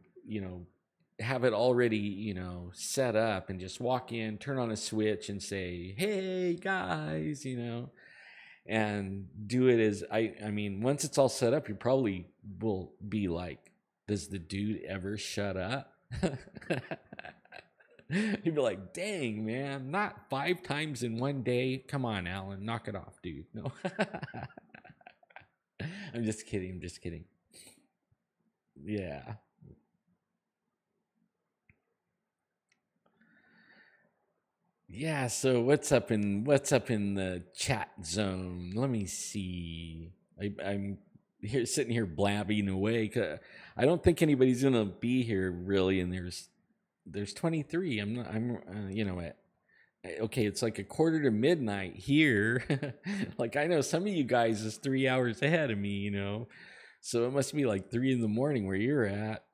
have it already, set up, and just walk in, turn on a switch and say, hey guys, and do it as I mean, once it's all set up, you probably will be like, does the dude ever shut up? You'd be like, dang, man, not 5 times in one day. Come on, Alan, knock it off, dude. No. I'm just kidding. Yeah. Yeah, so what's up in the chat zone? Let me see. I'm here sitting here blabbing away. 'Cause I don't think anybody's gonna be here really, and there's 23. I'm not. Okay, it's like a quarter to midnight here. Like I know some of you guys is 3 hours ahead of me, so it must be like 3 in the morning where you're at.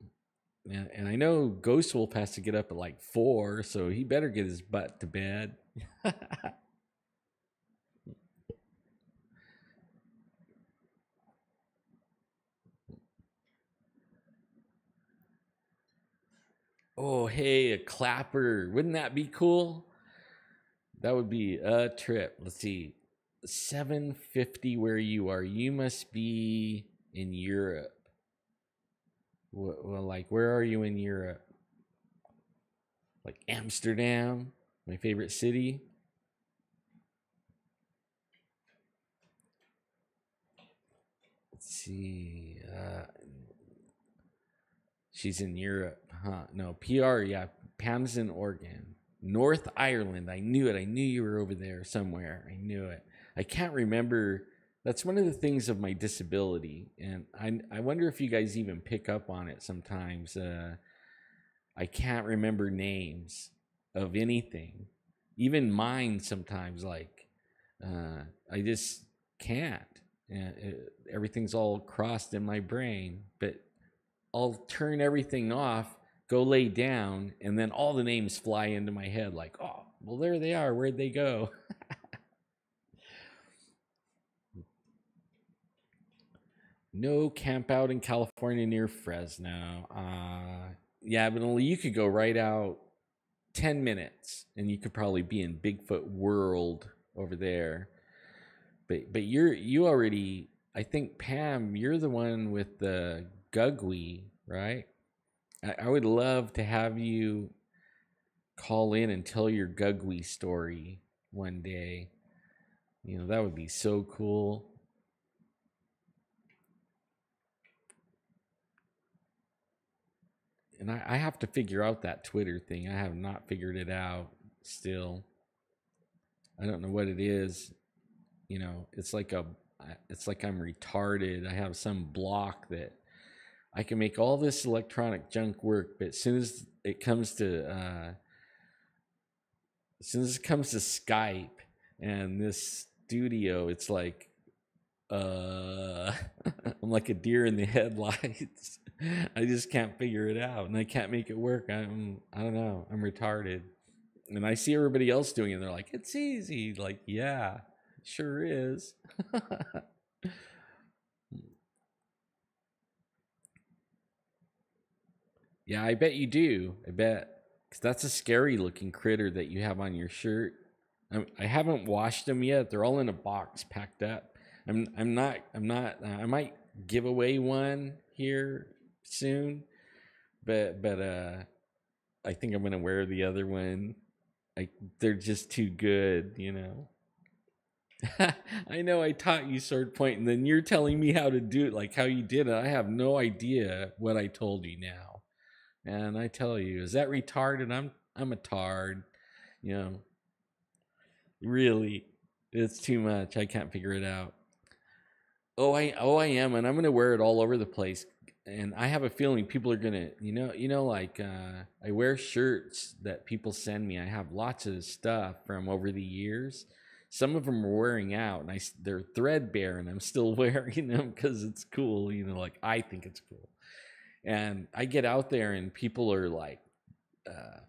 And I know Ghost Wolf has to get up at like 4, so he better get his butt to bed. Oh, hey, a clapper. Wouldn't that be cool? That would be a trip. Let's see. 750 where you are. You must be in Europe. Well, like, where are you in Europe? Like Amsterdam, my favorite city. Let's see. She's in Europe, huh? No, PR, yeah. Pam's in Oregon. North Ireland. I knew it. I knew you were over there somewhere. I knew it. I can't remember. That's one of the things of my disability. And I wonder if you guys even pick up on it sometimes. I can't remember names of anything. Even mine sometimes, like, I just can't. Everything's all crossed in my brain. But I'll turn everything off, go lay down, and then all the names fly into my head like, oh, well, there they are. Where'd they go? No camp out in California near Fresno. Yeah, but only you could go right out 10 minutes and you could probably be in Bigfoot world over there. But you already, I think, Pam, you're the one with the Gugwe, right? I would love to have you call in and tell your Gugwe story one day. That would be so cool. And I have to figure out that Twitter thing. I have not figured it out still. I don't know what it is. It's like I'm retarded. I have some block that I can make all this electronic junk work, but as soon as it comes to Skype and this studio, it's like I'm like a deer in the headlights. I just can't figure it out, and I can't make it work. I don't know. I'm retarded, and I see everybody else doing it. And they're like, it's easy. Like, yeah, it sure is. Yeah, I bet you do. I bet. 'Cause that's a scary looking critter that you have on your shirt. I haven't washed them yet. They're all in a box packed up. I'm not I might give away one here soon, but I think I'm gonna wear the other one. Like, they're just too good, you know. I know I taught you sword point, and then you're telling me how to do it, like how you did it. I have no idea what I told you now. And I tell you, is that retarded? I'm a tard. You know, really, it's too much. I can't figure it out. Oh I am, and I'm gonna wear it all over the place. And I have a feeling people are gonna, like I wear shirts that people send me. I have lots of stuff from over the years. Some of them are wearing out, and they're threadbare, and I'm still wearing them because it's cool. Like, I think it's cool. And I get out there, and people are like, uh,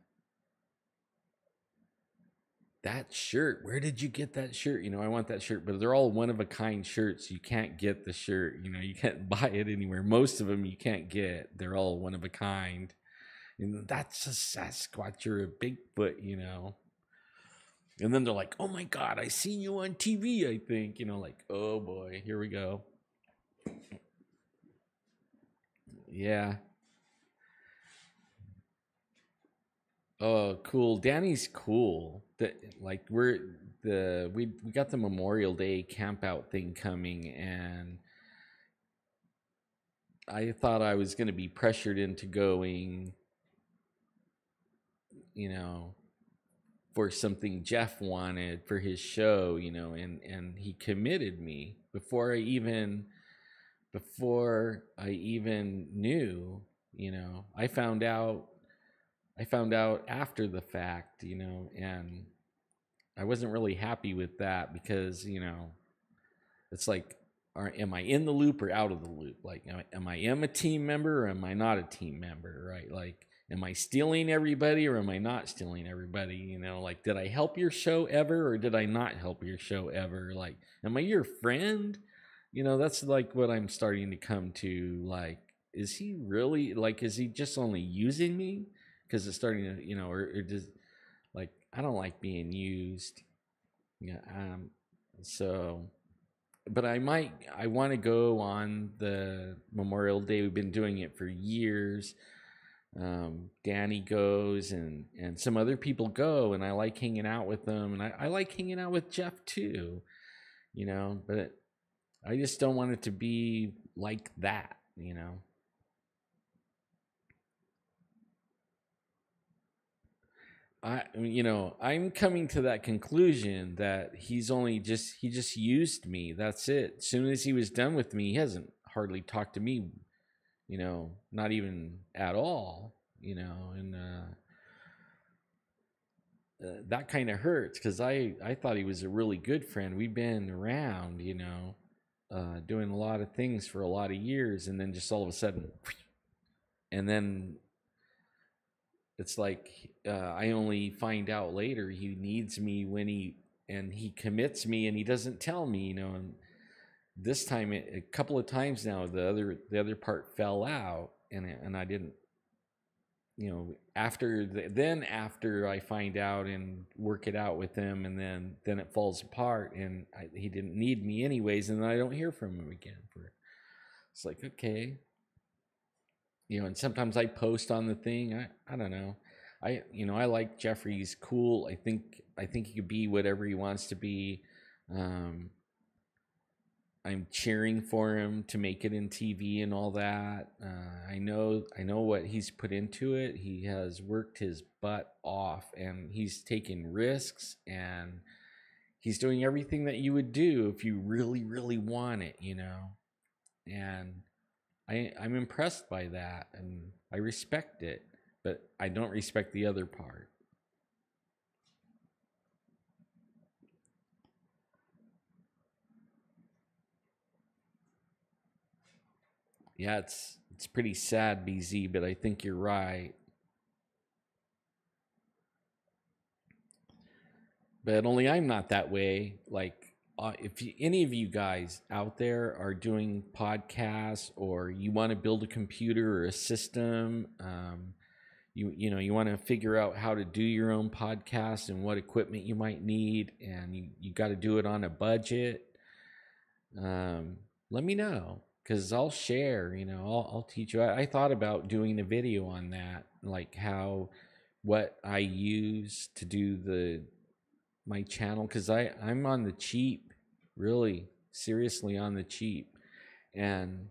that shirt, where did you get that shirt? I want that shirt. But they're all one of a kind shirts. You can't get the shirt. You can't buy it anywhere. Most of them you can't get. They're all one of a kind. And that's a Sasquatch or a Bigfoot. And then they're like, oh my God, I see you on TV, I think. Like, oh boy, here we go. Yeah. Oh, cool. Danny's cool. Like, we got the Memorial Day camp out thing coming, and I thought I was going to be pressured into going, you know, for something Jeff wanted for his show, and he committed me before I even knew. I found out after the fact, and I wasn't really happy with that because, it's like, am I in the loop or out of the loop? Like, am I a team member or am I not a team member, right? Like, am I stealing everybody or am I not stealing everybody? Like, did I help your show ever or did I not help your show ever? Like, am I your friend? That's like what I'm starting to come to. Like, is he really, like, is he just only using me? Because it's starting to, or just, like, I don't like being used. Yeah. So, but I want to go on the Memorial Day. We've been doing it for years. Danny goes, and some other people go, and I like hanging out with them, and I like hanging out with Jeff too, but I just don't want it to be like that. I'm coming to that conclusion that he just used me. That's it. As soon as he was done with me, he hasn't hardly talked to me, not even at all, and that kind of hurts because I thought he was a really good friend. We've been around, doing a lot of things for a lot of years, and then just all of a sudden, and then it's like, I only find out later he needs me when he commits me, and he doesn't tell me, and this time, a couple of times now, the other part fell out, and I didn't, after I find out and work it out with him, and then it falls apart, and he didn't need me anyways, and then I don't hear from him again it's like, okay. And sometimes I post on the thing. I don't know. I like Jeffrey's cool. I think he could be whatever he wants to be. I'm cheering for him to make it in TV and all that. I know what he's put into it. He has worked his butt off, and he's taken risks, and he's doing everything that you would do if you really, really want it, and I'm impressed by that, and I respect it, but I don't respect the other part. Yeah, it's pretty sad, BZ, but I think you're right. But only I'm not that way. Like, if any of you guys out there are doing podcasts, or you want to build a computer or a system, you want to figure out how to do your own podcast and what equipment you might need, and you got to do it on a budget. Let me know, because I'll share. I'll teach you. I thought about doing a video on that, like what I use to do my channel, because I'm on the cheap, really seriously on the cheap, and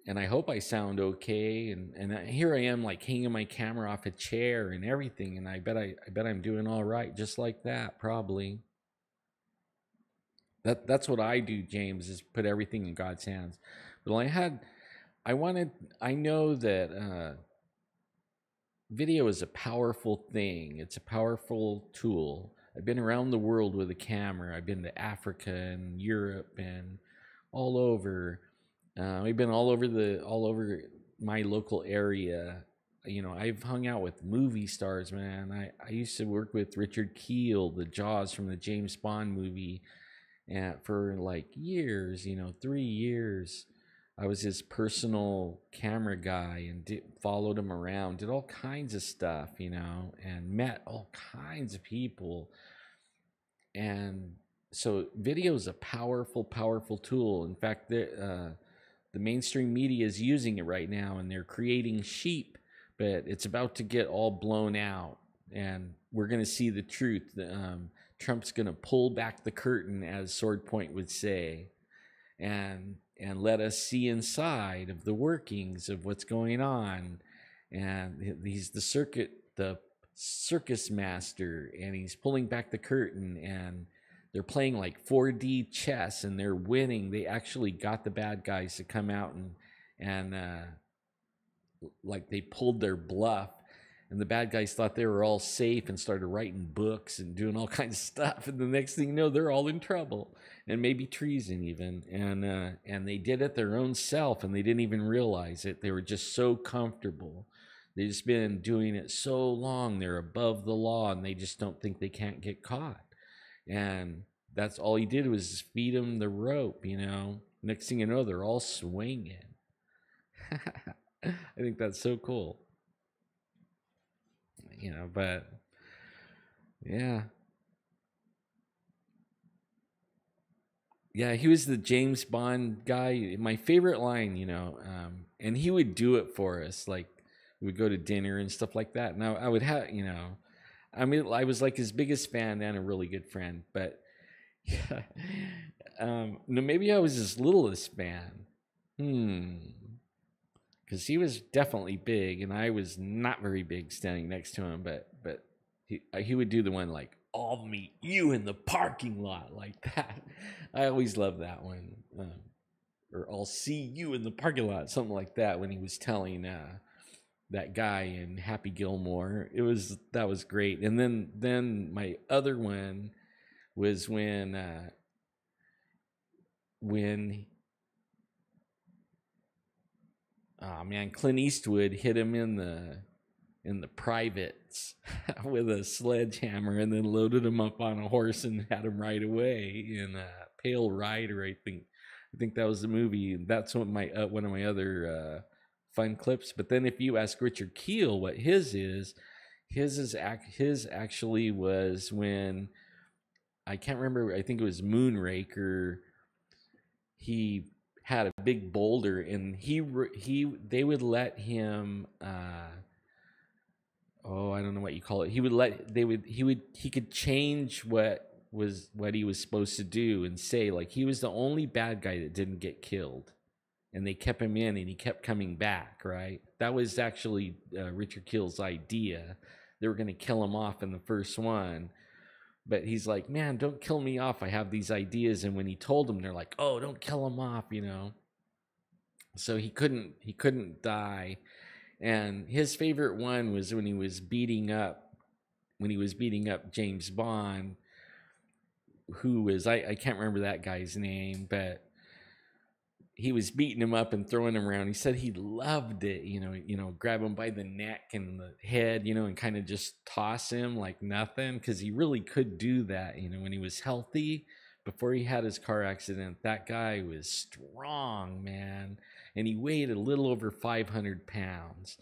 I hope I sound okay, and here I am, like, hanging my camera off a chair and everything, and I bet I'm doing all right just like that, probably. That's what I do, James, is put everything in God's hands. But I know that video is a powerful thing. It's a powerful tool. I've been around the world with a camera. I've been to Africa and Europe and all over. We've been all over my local area. I've hung out with movie stars, man. I used to work with Richard Kiel, the Jaws from the James Bond movie, and for like years, 3 years. I was his personal camera guy, and followed him around, did all kinds of stuff, and met all kinds of people. And so video is a powerful, powerful tool. In fact, the mainstream media is using it right now, and they're creating sheep, but it's about to get all blown out, and we're going to see the truth. Trump's going to pull back the curtain, as Swordpoint would say, and let us see inside of the workings of what's going on. And he's the circus master, and he's pulling back the curtain, and they're playing like 4D chess, and they're winning. They actually got the bad guys to come out, and like, they pulled their bluff, and the bad guys thought they were all safe and started writing books and doing all kinds of stuff. And the next thing you know, they're all in trouble, and maybe treason even. And they did it their own self, and they didn't even realize it. They were just so comfortable. They've just been doing it so long. They're above the law, and they just don't think they can't get caught. And that's all he did, was feed them the rope, Next thing you know, they're all swinging. I think that's so cool. But yeah. Yeah, he was the James Bond guy. My favorite line, and he would do it for us. Like, we would go to dinner and stuff like that. And I would have, I was like his biggest fan and a really good friend. But yeah, no, maybe I was his littlest fan. Because he was definitely big, and I was not very big standing next to him. But he would do the one like, "I'll meet you in the parking lot," like that. I always loved that one. Or "I'll see you in the parking lot," something like that, when he was telling that guy in Happy Gilmore. That was great. And then my other one was when oh man, Clint Eastwood hit him in the privates with a sledgehammer, and then loaded him up on a horse and had him ride away in Pale Rider. I think that was the movie. That's one of my other fun clips. But then if you ask Richard Kiel what his actually was when, I can't remember, I think it was Moonraker. He had a big boulder, and they would let him I don't know what you call it. He could change what he was supposed to do, and say, like, he was the only bad guy that didn't get killed, and they kept him in, and he kept coming back, right? That was actually Richard Kiel's idea. They were going to kill him off in the first one, but he's like, "Man, don't kill me off. I have these ideas." And when he told them, they're like, "Oh, don't kill him off," so he couldn't die. And his favorite one was when he was beating up James Bond, who was I can't remember that guy's name, but he was beating him up and throwing him around. He said he loved it, grab him by the neck and the head, and kind of just toss him like nothing, because he really could do that, when he was healthy. Before he had his car accident, that guy was strong, man, and he weighed a little over 500 pounds,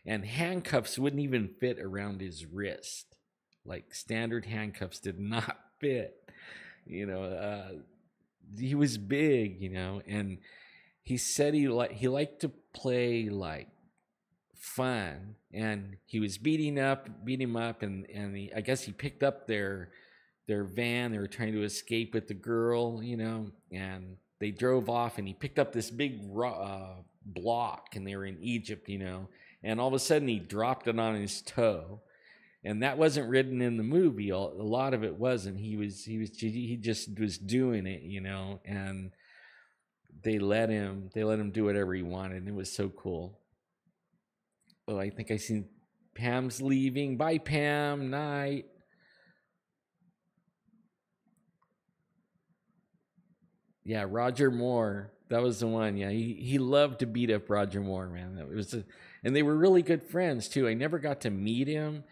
and handcuffs wouldn't even fit around his wrist. Like standard handcuffs did not fit. He was big, and he said he liked to play like fun, and he was beating him up, and I guess he picked up their van. They were trying to escape with the girl, and they drove off, and he picked up this big block, and they were in Egypt, and all of a sudden he dropped it on his toe. And that wasn't written in the movie. A lot of it wasn't. He just was doing it, and they let him do whatever he wanted, and it was so cool. Oh, I think I seen Pam's leaving. Bye, Pam. Night. Yeah, Roger Moore. That was the one. Yeah, he loved to beat up Roger Moore, man. And they were really good friends too. I never got to meet him.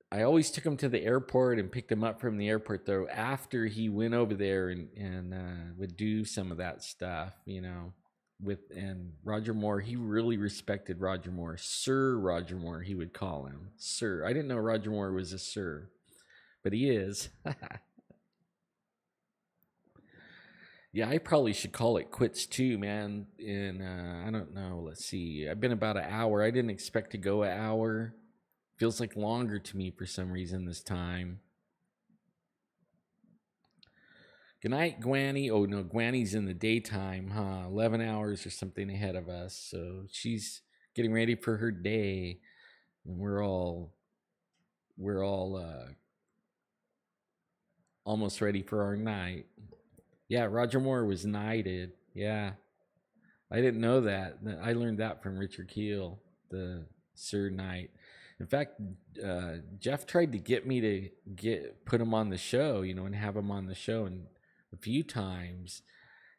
I always took him to the airport and picked him up from the airport, though, after he went over there and would do some of that stuff, and Roger Moore. He really respected Roger Moore. Sir Roger Moore, he would call him. Sir. I didn't know Roger Moore was a sir, but he is. Yeah, I probably should call it quits too, man. And I don't know. Let's see. I've been about an hour. I didn't expect to go an hour. Feels like longer to me for some reason this time. Good night, Gwanny. Oh, no, Gwanny's in the daytime, huh? 11 hours or something ahead of us. So she's getting ready for her day. And we're all almost ready for our night. Yeah, Roger Moore was knighted. Yeah. I didn't know that. I learned that from Richard Keel, the Sir Knight. In fact, Jeff tried to get me to put him on the show, and have him on the show a few times,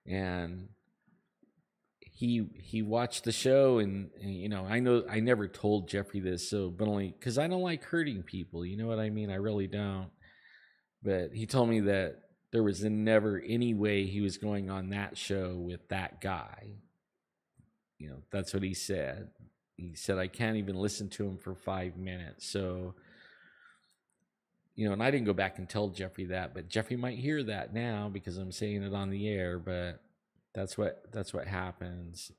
and he watched the show, and I know I never told Jeffrey this, but only because I don't like hurting people, you know what I mean? I really don't. But he told me that there was never any way he was going on that show with that guy. That's what he said. He said, I can't even listen to him for 5 minutes. So, and I didn't go back and tell Jeffrey that, but Jeffrey might hear that now because I'm saying it on the air, but that's what happens.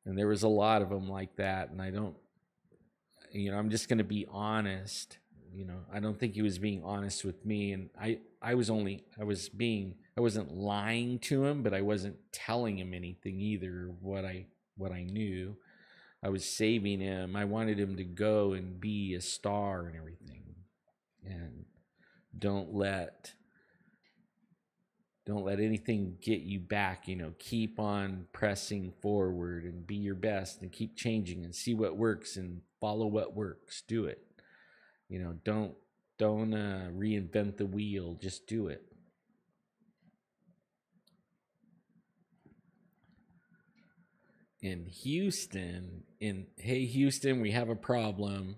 And there was a lot of them like that. And I don't, I'm just going to be honest. I don't think he was being honest with me. And I wasn't lying to him, but I wasn't telling him anything either, what I knew. I was saving him. I wanted him to go and be a star and everything. And don't let anything get you back. Keep on pressing forward and be your best and keep changing and see what works and follow what works. Do it. Don't reinvent the wheel. Just do it. In Houston, hey Houston, we have a problem.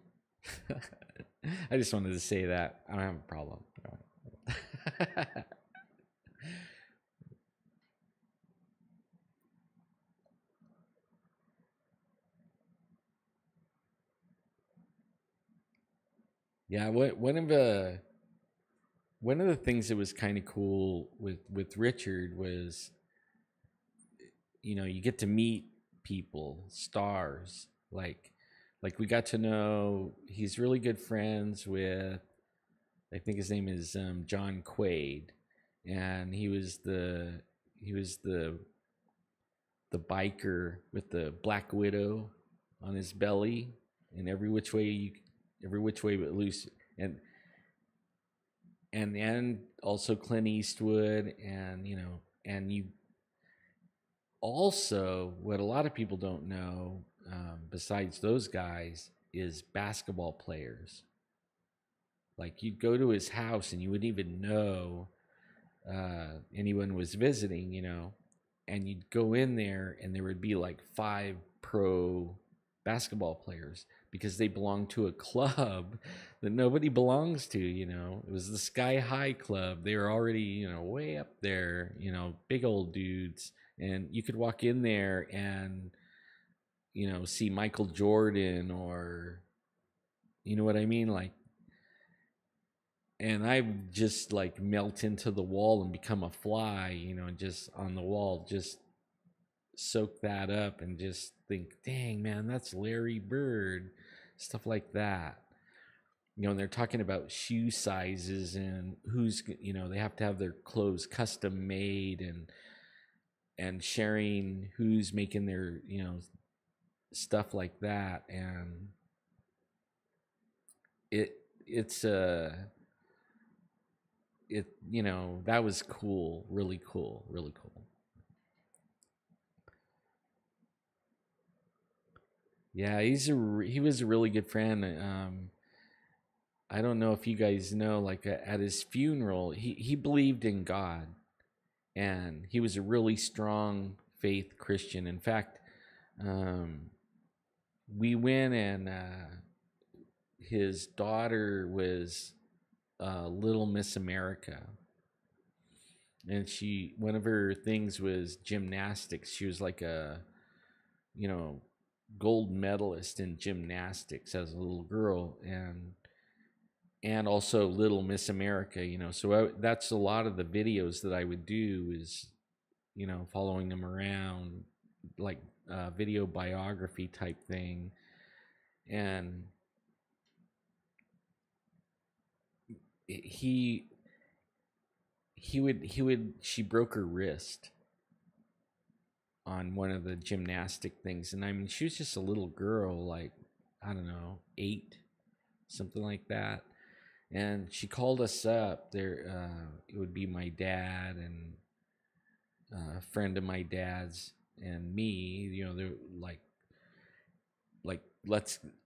I just wanted to say that. I don't have a problem. Yeah, one of the things that was kind of cool with Richard was, you get to meet people, stars, like we got to know. He's really good friends with, I think his name is John Quaid, and he was the biker with the Black Widow on his belly, and every which way but loose, and also Clint Eastwood, and also, what a lot of people don't know, besides those guys, is basketball players. Like, you'd go to his house and you wouldn't even know anyone was visiting, and you'd go in there and there would be like 5 pro basketball players because they belonged to a club that nobody belongs to. It was the Sky High Club. They were already, way up there, big old dudes. And you could walk in there and, see Michael Jordan, or, you know what I mean? Like, and I just like melt into the wall and become a fly, just on the wall, just soak that up and just think, dang, man, that's Larry Bird, stuff like that. And they're talking about shoe sizes and who's, they have to have their clothes custom made, and sharing who's making their, stuff like that. And it's that was cool, really cool, really cool. Yeah, he was a really good friend. I don't know if you guys know, like, at his funeral, he believed in God, and he was a really strong faith Christian. In fact, we went, and his daughter was Little Miss America, and one of her things was gymnastics. She was like a gold medalist in gymnastics as a little girl, and also Little Miss America. So that's a lot of the videos that I would do, is following them around, like video biography type thing. And she broke her wrist on one of the gymnastic things. And I mean, she was just a little girl, like, I don't know, 8, something like that. And she called us up there. It would be my dad and a friend of my dad's and me. They're like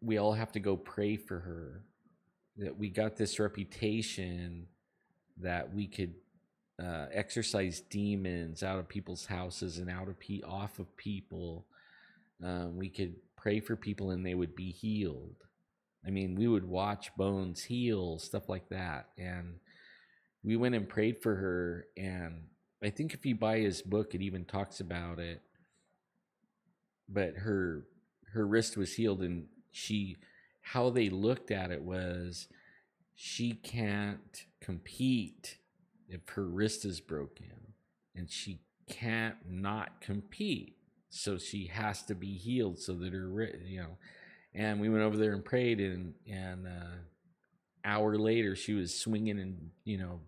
we all have to go pray for her, that we got this reputation that we could exorcise demons out of people's houses and off of people. We could pray for people and they would be healed. I mean, we would watch bones heal, stuff like that. And we went and prayed for her. And I think if you buy his book, it even talks about it. But her wrist was healed, and how they looked at it was, she can't compete if her wrist is broken, and she can't not compete. So she has to be healed so that her, and we went over there and prayed, and hour later she was swinging and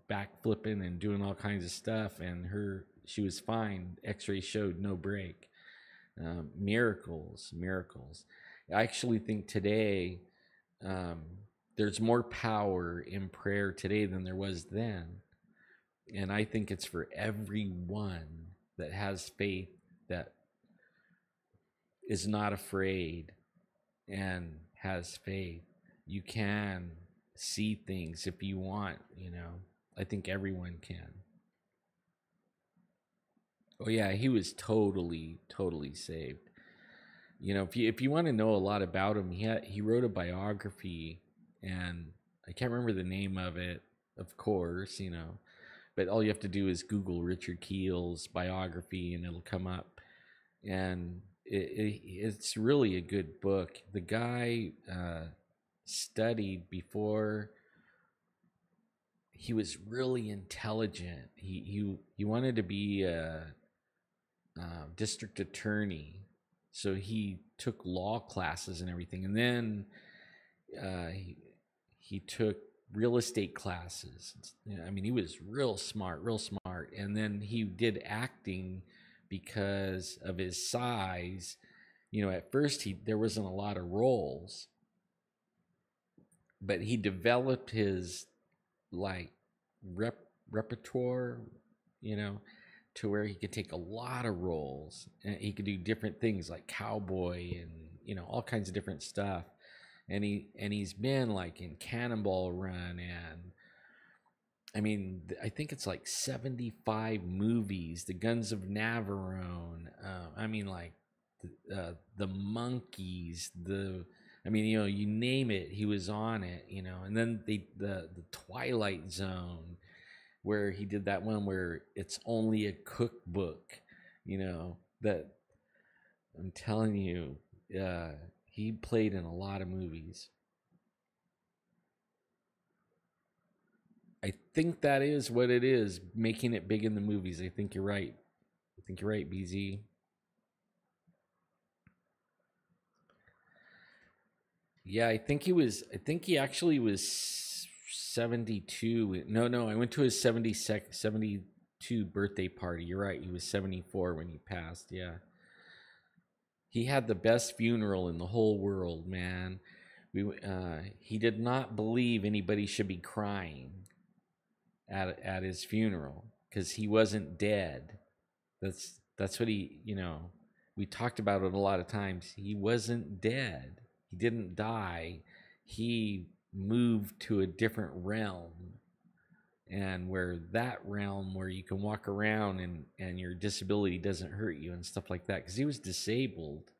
back flipping and doing all kinds of stuff, and she was fine. X-ray showed no break. Miracles. I actually think today there's more power in prayer today than there was then, and I think it's for everyone that has faith, that is not afraid and has faith. You can see things if you want. I think everyone can. Oh yeah, he was totally saved. If you want to know a lot about him, he wrote a biography, and I can't remember the name of it, of course, but all you have to do is Google Richard Keel's biography and it'll come up. And it's really a good book. The guy studied before. He was really intelligent. He wanted to be a district attorney, so he took law classes and everything, and then he took real estate classes. I mean, he was real smart, and then he did acting because of his size. At first there wasn't a lot of roles, but he developed his repertoire, to where he could take a lot of roles, and he could do different things like cowboy and all kinds of different stuff. And he's been like in Cannonball Run, and I mean, I think it's like 75 movies, The Guns of Navarone. I mean, like the Monkeys, you name it, he was on it, And then the Twilight Zone, where he did that one where it's only a cookbook, that I'm telling you, he played in a lot of movies. I think that is what it is, making it big in the movies. I think you're right. BZ. Yeah, I think he actually was 72. No, I went to his 72 birthday party. You're right. He was 74 when he passed. Yeah. He had the best funeral in the whole world, man. He did not believe anybody should be crying at his funeral because he wasn't dead. That's what we talked about it a lot of times. He wasn't dead. He didn't die. He moved to a different realm, and where that realm where you can walk around and your disability doesn't hurt you and stuff like that, because he was disabled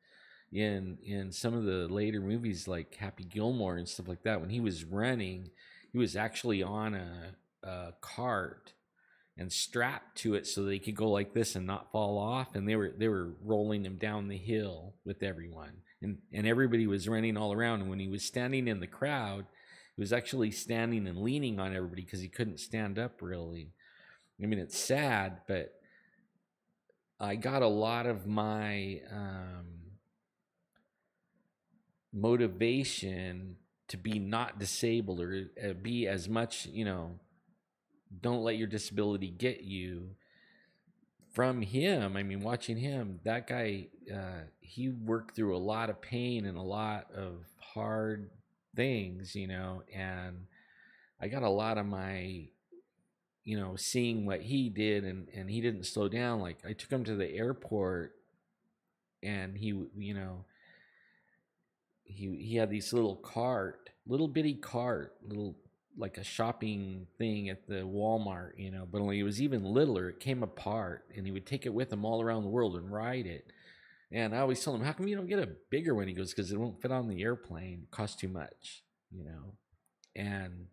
in some of the later movies like Happy Gilmore and stuff like that. When he was running, he was actually on a cart and strapped to it so they could go like this and not fall off, and they were rolling him down the hill with everyone, and everybody was running all around. And when he was standing in the crowd, he was actually standing and leaning on everybody because he couldn't stand up really. I mean, it's sad, but I got a lot of my motivation to be not disabled, or be as much, don't let your disability get you, from him. I mean, watching him, that guy, he worked through a lot of pain and a lot of hard things, and I got a lot of my, seeing what he did, and he didn't slow down. Like, I took him to the airport, and he had these little bitty cart, little, like a shopping thing at the Walmart, but when he was even littler, it came apart, and he would take it with him all around the world and ride it. And I always told him, how come you don't get a bigger one? He goes, because it won't fit on the airplane. It costs too much, And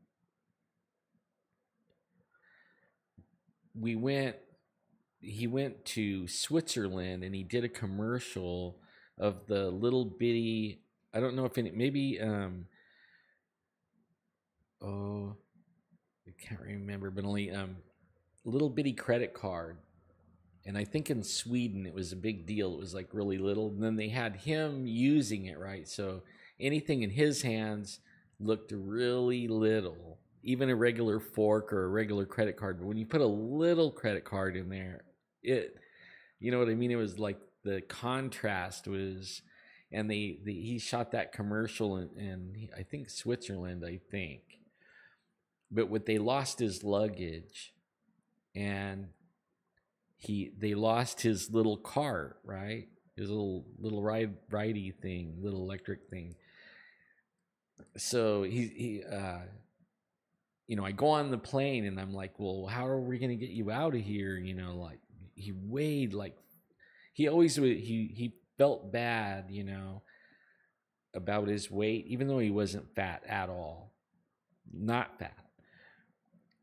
he went to Switzerland, and he did a commercial of the little bitty, I don't know if maybe, I can't remember, but only little bitty credit card. And I think in Sweden it was a big deal. It was like really little. And then they had him using it, right? So anything in his hands looked really little, even a regular fork or a regular credit card. But when you put a little credit card in there, you know what I mean? It was like the contrast was, and he shot that commercial in I think Switzerland, I think. But what they lost his luggage, and they lost his little cart, right? His little ridey thing, little electric thing. So he I go on the plane, and I'm like, well, how are we gonna get you out of here? Like, he weighed like, he always he felt bad, about his weight, even though he wasn't fat at all, not fat.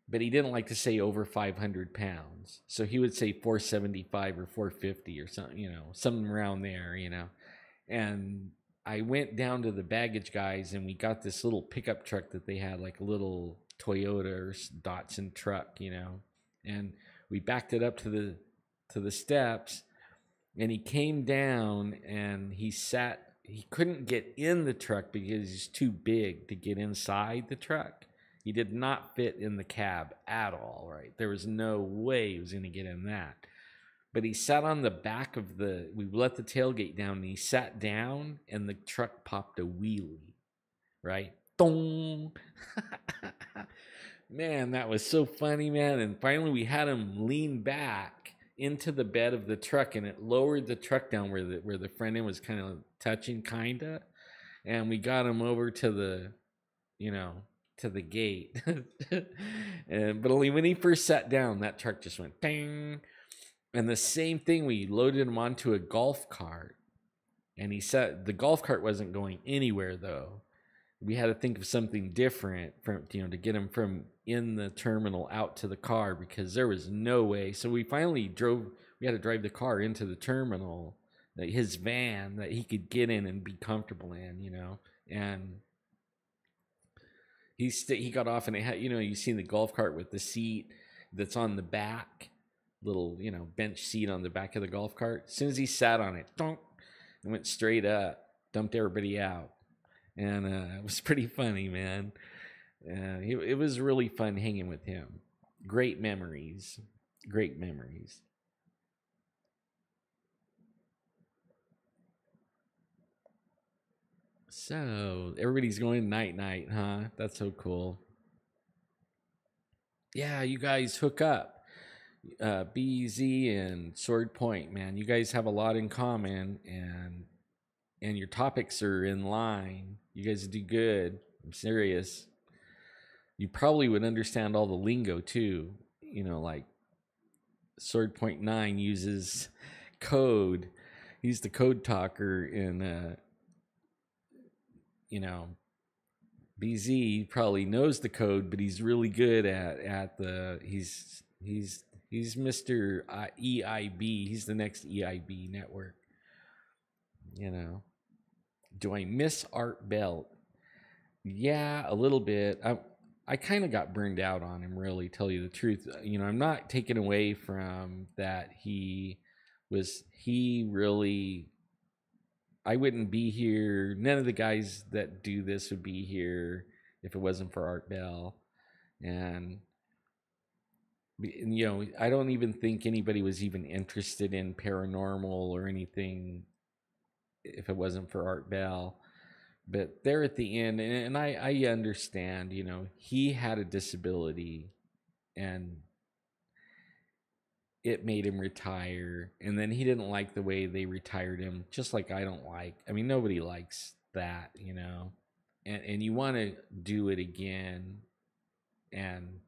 But he didn't like to say over 500 pounds. So he would say 475 or 450 or something, something around there, And I went down to the baggage guys, and we got this little pickup truck that they had, like a little Toyota or Datsun truck, And we backed it up to the steps, and he came down, and he couldn't get in the truck because he's too big to get inside the truck. He did not fit in the cab at all, right? There was no way he was going to get in that. But he sat on the back of we let the tailgate down, and he sat down, and the truck popped a wheelie, right? Dong! Man, that was so funny, man. And finally we had him lean back into the bed of the truck, and it lowered the truck down where the front end was kind of touching, kinda. And we got him over to the, you know, to the gate. But only when he first sat down, that truck just went bang. And the same thing, we loaded him onto a golf cart, and he said the golf cart wasn't going anywhere though. We had to think of something different from, to get him from in the terminal out to the car, because there was no way. So we finally we had to drive the car into the terminal, his van that he could get in and be comfortable in, and he got off, and it had, you see the golf cart with the seat that's on the back, little, bench seat on the back of the golf cart. As soon as he sat on it, donk, and went straight up, dumped everybody out. And it was pretty funny, man. It was really fun hanging with him. Great memories. Great memories. So, everybody's going night-night, huh? That's so cool. Yeah, you guys hook up. BZ and Sword Point, man. You guys have a lot in common, and your topics are in line. You guys do good. I'm serious. You probably would understand all the lingo too. Like Sword Point 9 uses code. He's the code talker in BZ probably knows the code, but he's really good at the he's Mr. EIB. He's the next EIB network. Do I miss Art Bell? Yeah, a little bit. I kind of got burned out on him, really, tell you the truth. I'm not taking away from that. He really, I wouldn't be here. None of the guys that do this would be here if it wasn't for Art Bell. And I don't even think anybody was even interested in paranormal or anything if it wasn't for Art Bell. But there at the end, and I understand, he had a disability, and it made him retire. And then he didn't like the way they retired him, just like I don't like. I mean, nobody likes that, and you want to do it again, and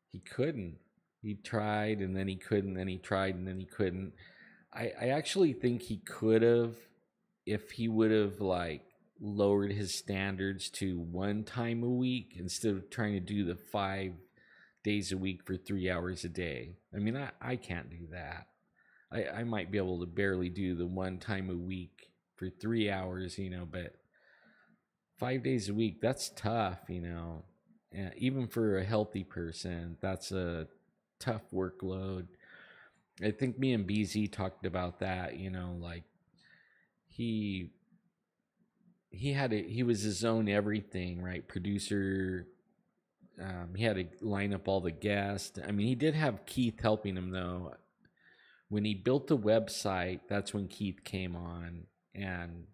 he couldn't. He tried, and then he couldn't, then he tried, and then he couldn't. I actually think he could have, if he would have lowered his standards to 1 time a week instead of trying to do the 5 days a week for 3 hours a day. I mean, I can't do that. I might be able to barely do the 1 time a week for 3 hours, but 5 days a week, that's tough, And even for a healthy person, that's a tough workload. I think me and BZ talked about that, he was his own everything, right? Producer. He had to line up all the guests. I mean, he did have Keith helping him though. When he built the website, that's when Keith came on, and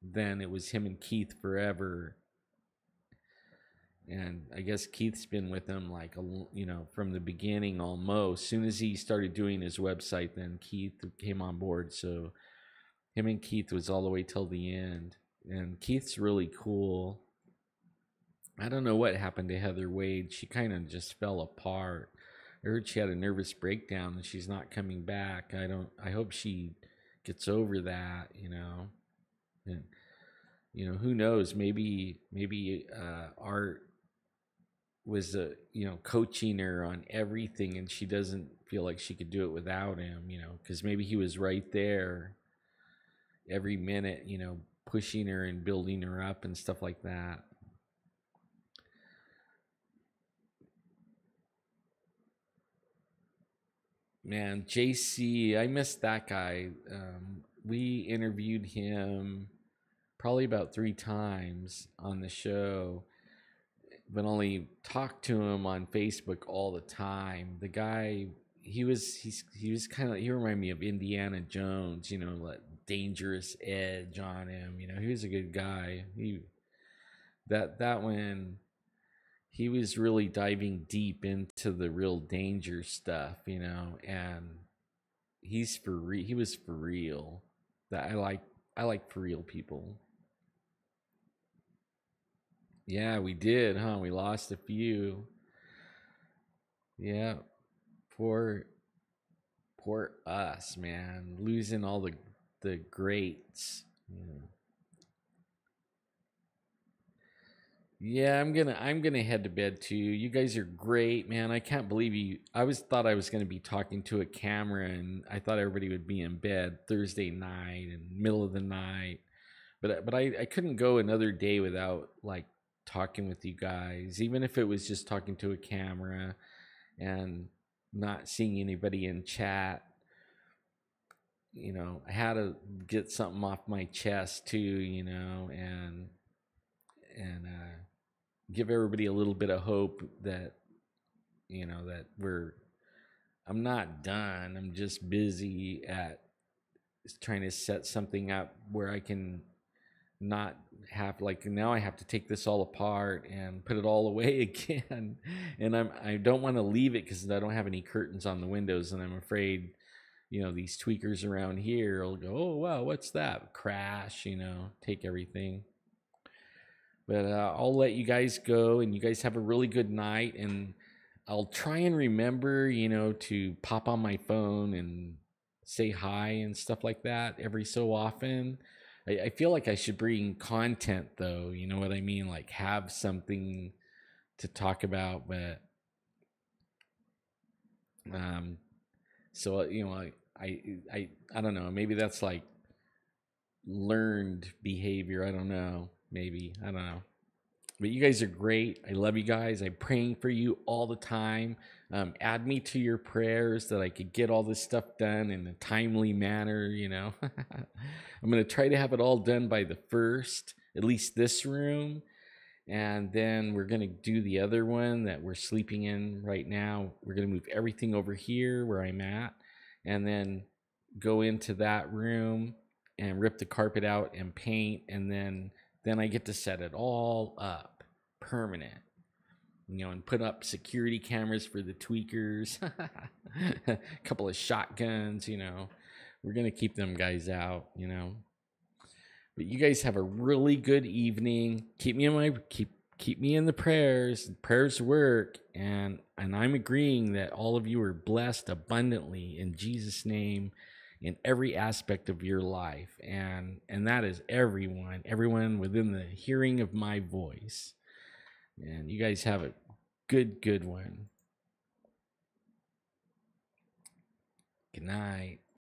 then it was him and Keith forever. And I guess Keith's been with him from the beginning almost. As soon as he started doing his website, then Keith came on board. So him and Keith was all the way till the end. And Keith's really cool. I don't know what happened to Heather Wade. She kind of just fell apart. I heard she had a nervous breakdown and she's not coming back. I hope she gets over that, And who knows? Maybe Art was coaching her on everything, and she doesn't feel like she could do it without him, because maybe he was right there every minute, pushing her and building her up and stuff like that. Man, JC, I missed that guy. We interviewed him probably about 3 times on the show, but only talked to him on Facebook all the time. The guy, he was kind of, he reminded me of Indiana Jones, like dangerous edge on him. He was a good guy. That when he was really diving deep into the real danger stuff, and he was for real. That I like for real people. Yeah, we did, huh? We lost a few. Yeah. Poor poor us, man. Losing all the greats. Yeah. Yeah, I'm gonna head to bed too. You guys are great, man. I can't believe you. I was thought I was gonna be talking to a camera, and I thought everybody would be in bed Thursday night and middle of the night. But I couldn't go another day without like talking with you guys, even if it was just talking to a camera and not seeing anybody in chat. I had to get something off my chest too, and give everybody a little bit of hope that that I'm not done. I'm just busy at trying to set something up where I can not have, like, now I have to take this all apart and put it all away again, and I don't want to leave it because I don't have any curtains on the windows, and I'm afraid these tweakers around here will go, oh wow, what's that, crash, take everything. But I'll let you guys go, and you guys have a really good night. And I'll try and remember, to pop on my phone and say hi and stuff like that every so often. I feel like I should bring content, though. You know what I mean? Like have something to talk about. But so I don't know. Maybe that's like learned behavior. I don't know. Maybe I don't know. But you guys are great. I love you guys. I'm praying for you all the time. Add me to your prayers that I could get all this stuff done in a timely manner. I'm going to try to have it all done by the 1st, at least this room. And then we're going to do the other one that we're sleeping in right now. We're going to move everything over here where I'm at, and then go into that room and rip the carpet out and paint. And then I get to set it all up permanent, and put up security cameras for the tweakers, a couple of shotguns, we're going to keep them guys out, but you guys have a really good evening. Keep me in the prayers. Prayers work, and I'm agreeing that all of you are blessed abundantly in Jesus' name in every aspect of your life, and that is everyone within the hearing of my voice. And you guys have a good one. Good night.